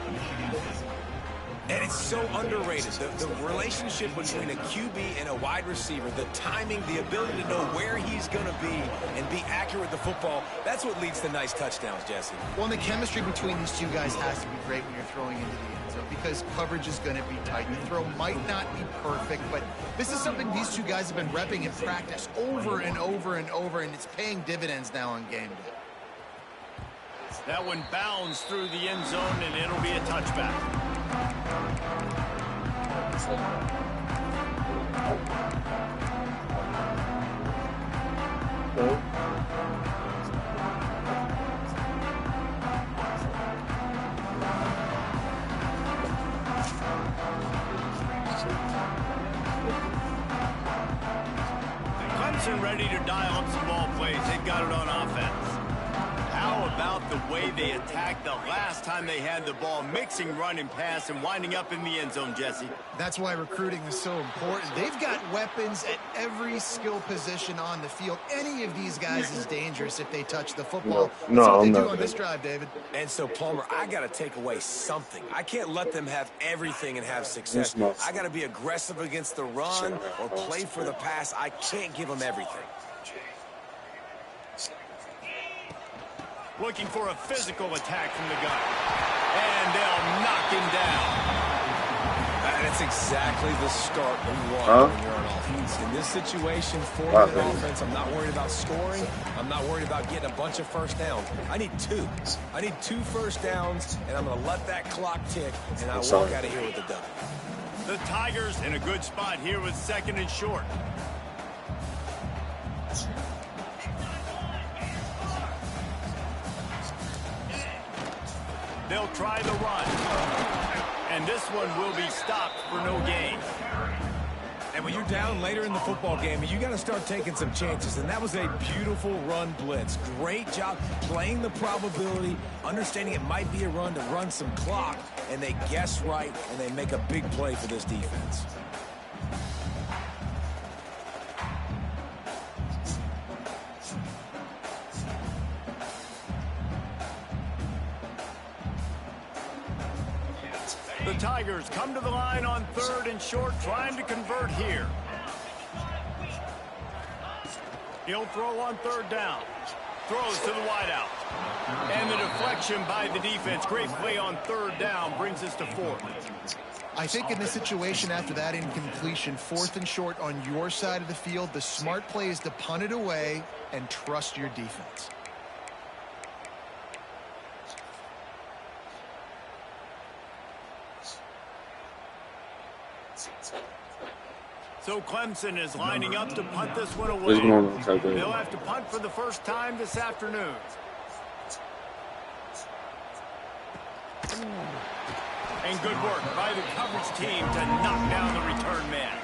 And it's so underrated. The relationship between a QB and a wide receiver, the timing, the ability to know where he's going to be and be accurate with the football, that's what leads to nice touchdowns, Jesse. Well, and the chemistry between these two guys has to be great when you're throwing into the end zone because coverage is going to be tight. The throw might not be perfect, but this is something these two guys have been repping in practice over and over and over, and it's paying dividends now on game day. That one bounds through the end zone, and it'll be a touchback. Clemson ready to dial up some ball plays. They've got it on offense. How about the way they attacked the last time they had the ball, mixing run and pass and winding up in the end zone, Jesse? That's why recruiting is so important. They've got weapons at every skill position on the field. Any of these guys is dangerous if they touch the football. No, That's what I'm they do not on this drive, David. And so, Palmer, I got to take away something. I can't let them have everything and have success. I got to be aggressive against the run or play for the pass. I can't give them everything. Looking for a physical attack from the gun. And they'll knock him down. That's exactly the start we want when you're on offense. In this situation, for-minute offense, I'm not worried about scoring. I'm not worried about getting a bunch of first downs. I need two. I need 2 first downs, and I'm going to let that clock tick, and I walk out of here with the W. The Tigers in a good spot here with second and short. They'll try the run. And this one will be stopped for no gain. And when you're down later in the football game, you got to start taking some chances. And that was a beautiful run blitz. Great job playing the probability, understanding it might be a run to run some clock. And they guess right, and they make a big play for this defense. The Tigers come to the line on 3rd and short, trying to convert here. He'll throw on 3rd down. Throws to the wideout. And the deflection by the defense. Great play on 3rd down brings us to 4th. I think in this situation, after that incompletion, 4th and short on your side of the field, the smart play is to punt it away and trust your defense. So Clemson is lining up to punt this one away. They'll have to punt for the first time this afternoon. And good work by the coverage team to knock down the return man.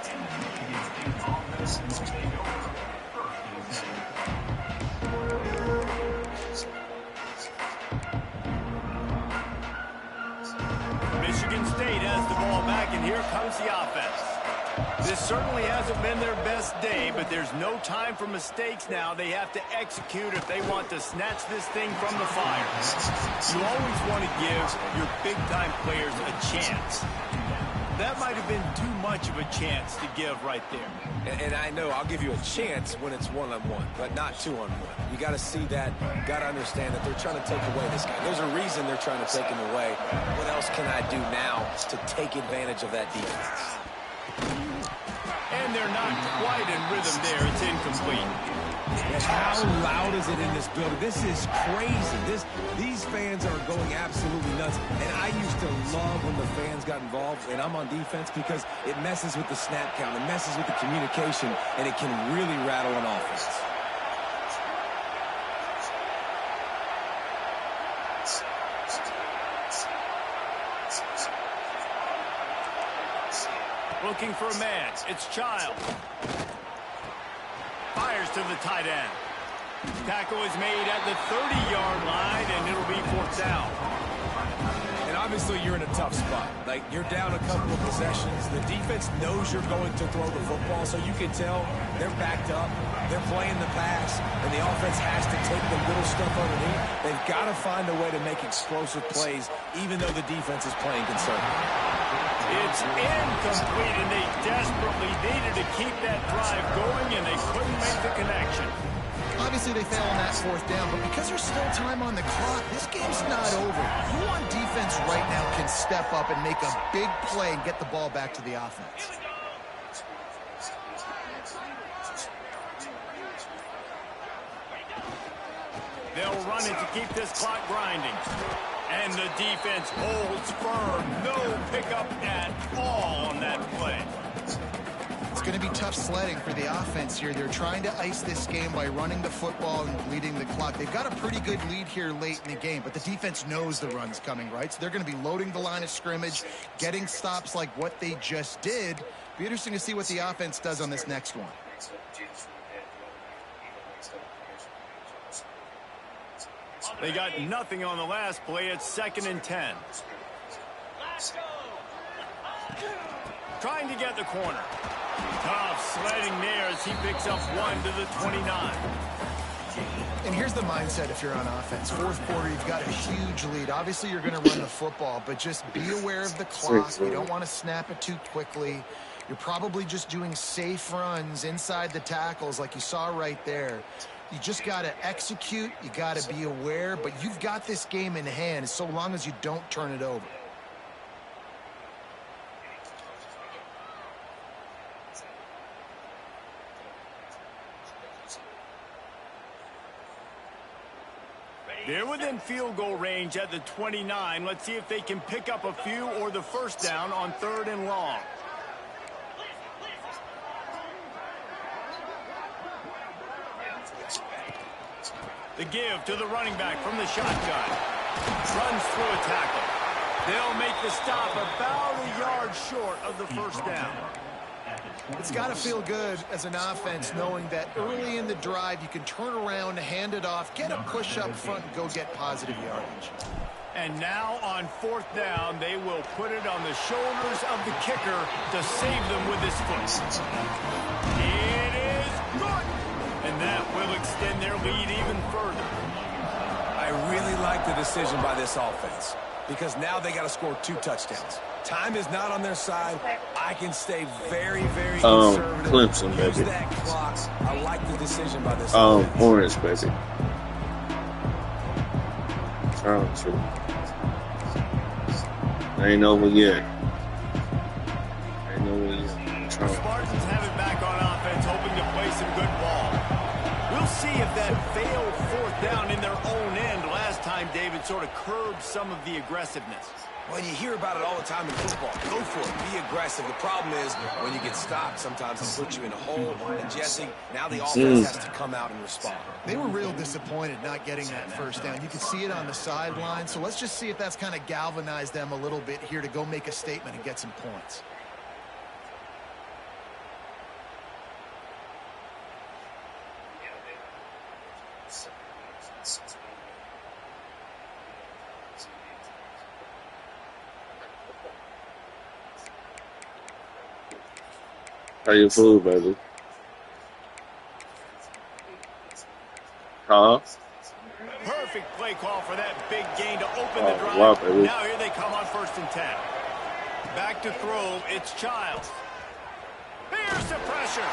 Michigan State has the ball back, and here comes the offense. This certainly hasn't been their best day, but there's no time for mistakes now. They have to execute if they want to snatch this thing from the fire. You always want to give your big-time players a chance. That might have been too much of a chance to give right there. And I know I'll give you a chance when it's one-on-one, but not two-on-one. You got to see that, got to understand that they're trying to take away this guy. There's a reason they're trying to take him away. What else can I do now to take advantage of that defense? And they're not quite in rhythm there. It's incomplete. And how loud is it in this building? This is crazy. These fans are going absolutely nuts. And I used to love when the fans got involved, and I'm on defense, because it messes with the snap count. It messes with the communication, and it can really rattle an offense. Looking for a man. It's Child. Fires to the tight end. Tackle is made at the 30-yard line, and it'll be 4th down. And obviously you're in a tough spot. Like, you're down a couple of possessions. The defense knows you're going to throw the football, so you can tell they're backed up. They're playing the pass, and the offense has to take the little stuff underneath. They've got to find a way to make explosive plays, even though the defense is playing conservative. It's incomplete, and they desperately needed to keep that drive going, and they couldn't make the connection. Obviously, they fail on that 4th down, but because there's still time on the clock, this game's not over. Who on defense right now can step up and make a big play and get the ball back to the offense? They'll run it to keep this clock grinding. And the defense holds firm. No pickup at all on that play. It's going to be tough sledding for the offense here. They're trying to ice this game by running the football and bleeding the clock. They've got a pretty good lead here late in the game, but the defense knows the run's coming, right? So they're going to be loading the line of scrimmage, getting stops like what they just did. Be interesting to see what the offense does on this next one. They got nothing on the last play. It's 2nd and 10. Trying to get the corner. Tough sledding there as he picks up 1 to the 29. And here's the mindset if you're on offense. 4th quarter, you've got a huge lead. Obviously, you're going to run the football, but just be aware of the clock. You don't want to snap it too quickly. You're probably just doing safe runs inside the tackles like you saw right there. You just got to execute. You got to be aware, but you've got this game in hand so long as you don't turn it over. They're within field goal range at the 29. Let's see if they can pick up a few or the first down on 3rd and long. The give to the running back from the shotgun. Runs through a tackle. They'll make the stop about a yard short of the first down. It's got to feel good as an offense knowing that early in the drive you can turn around, hand it off, get a push up front, and go get positive yardage. And now on fourth down, they will put it on the shoulders of the kicker to save them with his foot. It is good. And that will extend their lead even further. I really like the decision by this offense because now they got to score 2 touchdowns. Time is not on their side. I can stay very, very conservative. Clemson, baby. Use that clock. I like the decision by this offense. Orange, baby. Ain't over yet. The Spartans have it back on offense, hoping to play some good ball. We'll see if that failed fourth down in their own end last time, David, sort of curbed some of the aggressiveness. Well, you hear about it all the time in football. Go for it. Be aggressive. The problem is when you get stopped, sometimes it puts you in a hole. And, Jesse, now the offense has to come out and respond. They were real disappointed not getting that first down. You could see it on the sideline. So let's just see if that's kind of galvanized them a little bit here to go make a statement and get some points. How you food, baby? Huh? Perfect play call for that big gain to open the drive. Wow, baby. Now here they come on 1st and 10. Back to throw, it's Childs. Here's the pressure.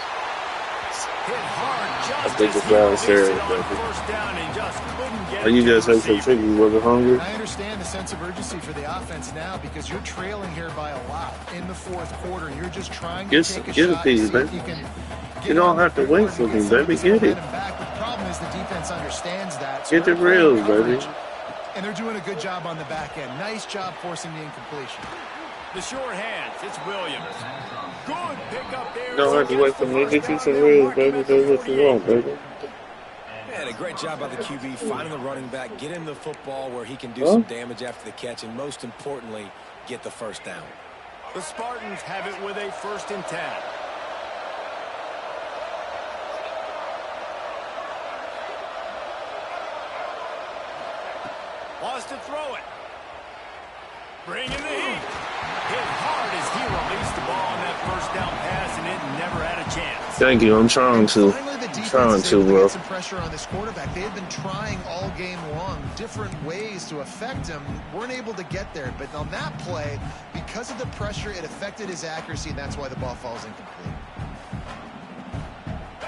Hit hard just I think as it's he downstairs, released it on baby. first down and just couldn't get Are you it to guys the have some receiver. chicken? You wasn't hungry? I understand the sense of urgency for the offense now because you're trailing here by a lot in the fourth quarter. You're just trying to take a get a shot piece, to see if baby. you can You don't have to wait for me, baby. Get it. Back. But the problem is the defense understands that. So Get the they're playing reels, baby. coverage, and they're doing a good job on the back end. Nice job forcing the incompletion. The short hands, it's Williams. Good pickup there. Don't have to wait for me. Get you some reels, baby. Do what you want, baby. Man, a great job by the QB finding the running back, get him the football where he can do some damage after the catch, and most importantly, get the first down. The Spartans have it with a 1st and 10. Wants to throw it. Bringing the heat. Hit hard as he released the ball on that first down pass, and it never had a chance. Thank you. I'm trying to. Finally, the defense Trying is to, able to bro. get some pressure on this quarterback. They had been trying all game long different ways to affect him. Weren't able to get there. But on that play, because of the pressure, it affected his accuracy, and that's why the ball falls incomplete.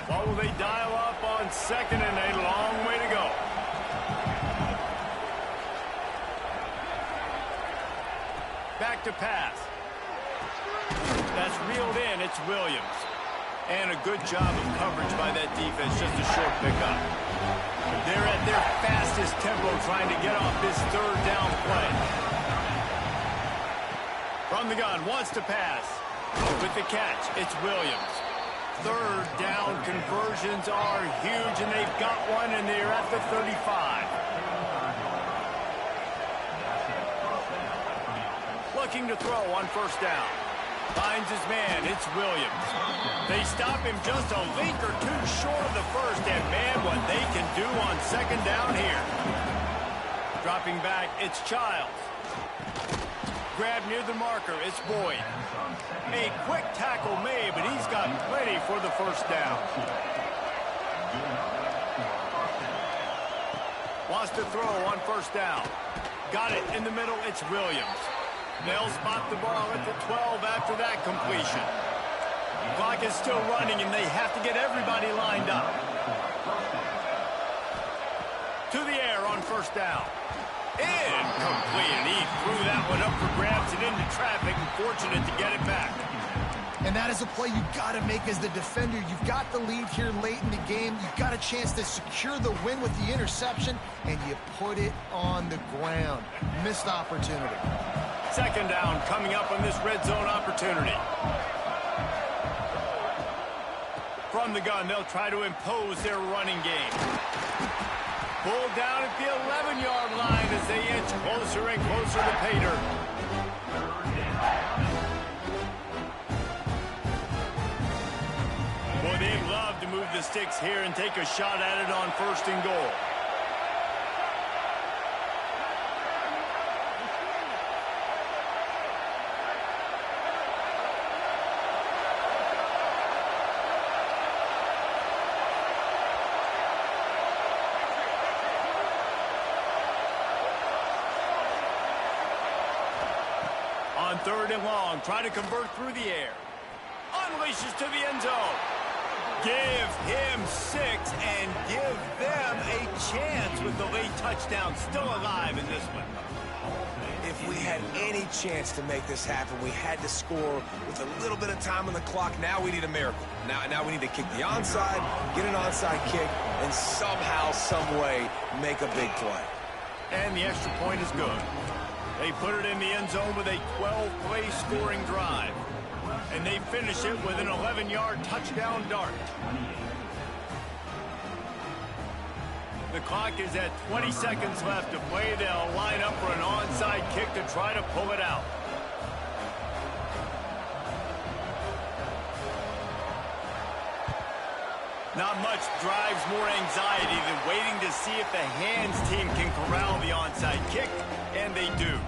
What will they dial up on 2nd and a long way to go? Back to pass. That's reeled in. It's Williams. And a good job of coverage by that defense. Just a short pickup. They're at their fastest tempo trying to get off this 3rd down play. From the gun, wants to pass. With the catch, it's Williams. 3rd down conversions are huge, and they've got one, and they're at the 35. Looking to throw on 1st down. Finds his man. It's Williams. They stop him just a link or 2 short of the first, and man, what they can do on 2nd down here. Dropping back, it's Childs. Grab near the marker, it's Boyd. A quick tackle made, but he's got plenty for the 1st down. Wants to throw on 1st down. Got it in the middle, it's Williams. They'll spot the ball at the 12 after that completion. Clock is still running, and they have to get everybody lined up. To the air on 1st down. Incomplete, and he threw that one up for grabs and into traffic, and fortunate to get it back. And that is a play you've got to make as the defender. You've got the lead here late in the game. You've got a chance to secure the win with the interception, and you put it on the ground. Missed opportunity. 2nd down coming up on this red zone opportunity. From the gun, they'll try to impose their running game. Pulled down at the 11-yard line as they inch closer and closer to pay dirt. Boy, they'd love to move the sticks here and take a shot at it on 1st and goal. On 3rd and long, trying to convert through the air. Unleashes to the end zone. Give him 6 and give them a chance with the late touchdown still alive in this one. If we had any chance to make this happen, we had to score with a little bit of time on the clock. Now we need a miracle. Now we need to kick the onside, get an onside kick, and somehow, some way, make a big play. And the extra point is good. They put it in the end zone with a 12-play scoring drive. And they finish it with an 11-yard touchdown dart. The clock is at 20 seconds left to play. They'll line up for an onside kick to try to pull it out. Not much drives more anxiety than waiting to see if the hands team can corral the onside kick, and they do.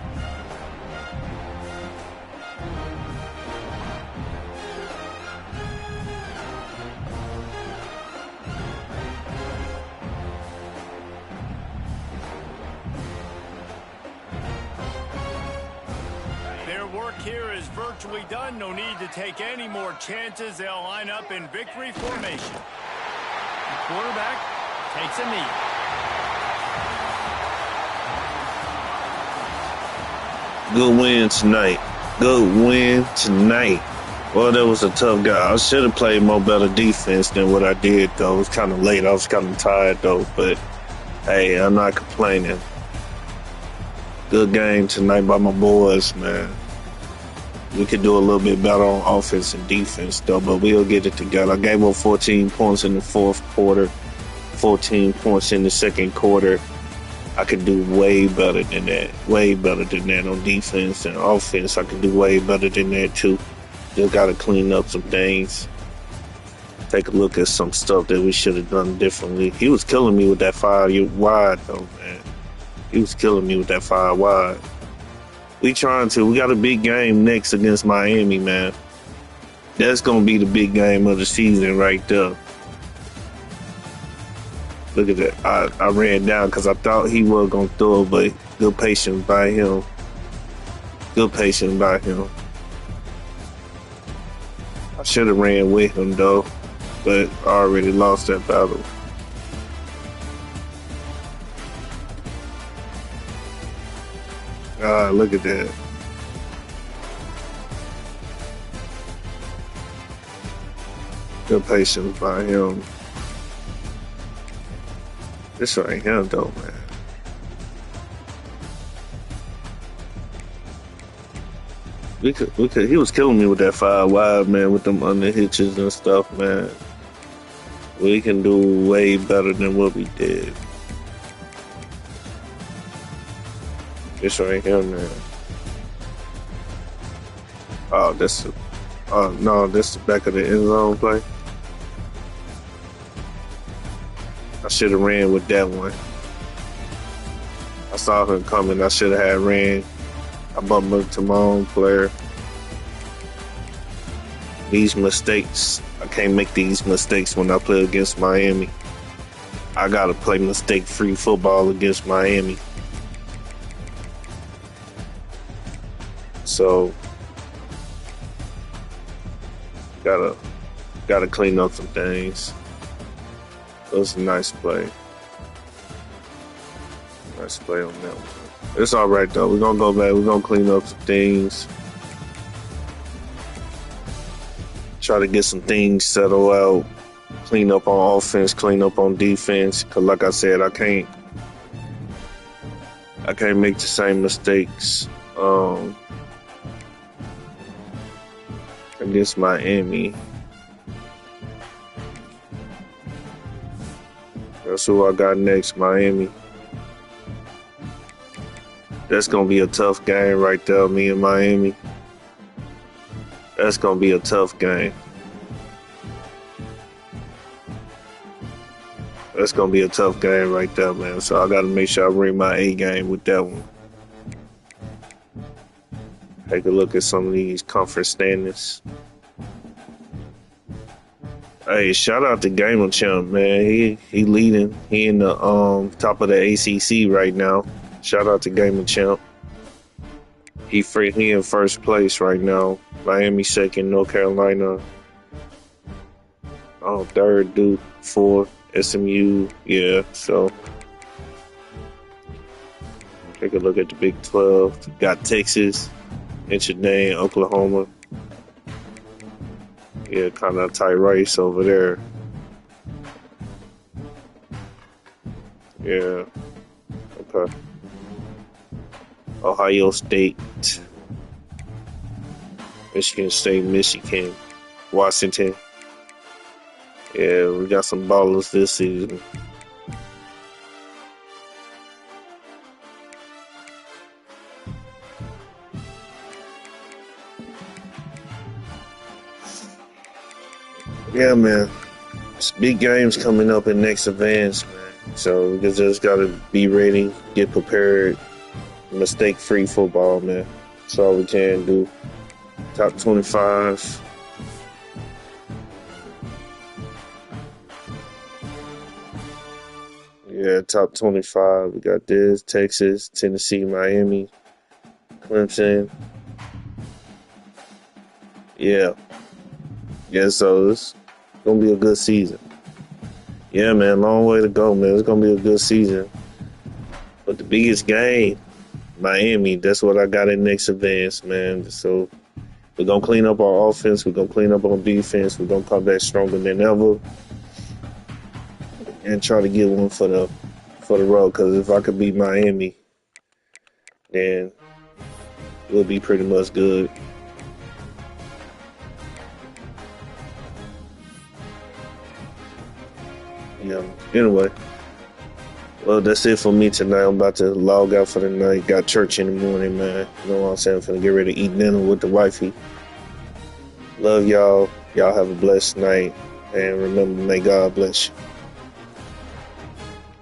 Their work here is virtually done. No need to take any more chances. They'll line up in victory formation. The quarterback takes a knee. Good win tonight. Good win tonight. Well, that was a tough guy. I should have played more better defense than what I did, though. It was kind of late. I was kind of tired, though. But, hey, I'm not complaining. Good game tonight by my boys, man. We could do a little bit better on offense and defense, though, but we'll get it together. I gave up 14 points in the 4th quarter, 14 points in the 2nd quarter. I could do way better than that. Way better than that on defense and offense. I could do way better than that, too. Just got to clean up some things. Take a look at some stuff that we should have done differently. He was killing me with that 5 wide, though, man. He was killing me with that 5 wide. We got a big game next against Miami, man. That's going to be the big game of the season right there. Look at that. I ran down because I thought he was going to throw it, but good patience by him. Good patience by him. I should have ran with him, though, but I already lost that battle. Look at that. Good patience by him. This right here, though, man. We could. He was killing me with that 5 wide, man, with them under hitches and stuff, man. We can do way better than what we did. This right here, man. Oh, that's the back of the end zone play. I should have ran with that one. I saw him coming. I should have had ran. I bumped into my own player. These mistakes, I can't make these mistakes when I play against Miami. I gotta play mistake-free football against Miami. So gotta clean up some things. It was a nice play. Nice play on that one. It's all right though. We're gonna go back. We're gonna clean up some things. Try to get some things settled out. Clean up on offense. Clean up on defense. Cause like I said, I can't make the same mistakes. Against Miami. That's who I got next, Miami. That's going to be a tough game right there, me and Miami. That's going to be a tough game. That's going to be a tough game right there, man. So I got to make sure I bring my A game with that one. Take a look at some of these conference standings. Hey, shout out to Gamer Champ, man. He leading. He in the top of the ACC right now. Shout out to Gamer Champ. He in first place right now. Miami second, North Carolina. Third, Duke, fourth, SMU. Yeah, so take a look at the Big 12. Got Texas, Notre Dame, Oklahoma. Yeah, kind of a tight race over there. Yeah. Okay. Ohio State, Michigan State, Michigan, Washington. Yeah, we got some ballers this season. Yeah, man. It's big games coming up in next events, man. So we just got to be ready, get prepared. Mistake-free football, man. That's all we can do. Top 25. Yeah, top 25. We got this, Texas, Tennessee, Miami, Clemson. Yeah. Yeah, so it's going to be a good season. Yeah, man, long way to go, man. It's going to be a good season. But the biggest game, Miami, that's what I got in next advance, man. So we're going to clean up our offense. We're going to clean up on defense. We're going to come back stronger than ever and try to get one for the road. Because if I could beat Miami, then we'll be pretty much good. Yeah. Anyway. Well, that's it for me tonight. I'm about to log out for the night. Got church in the morning, man. You know what I'm saying? I'm finna get ready to eat dinner with the wifey. Love y'all. Y'all have a blessed night. And remember, may God bless you.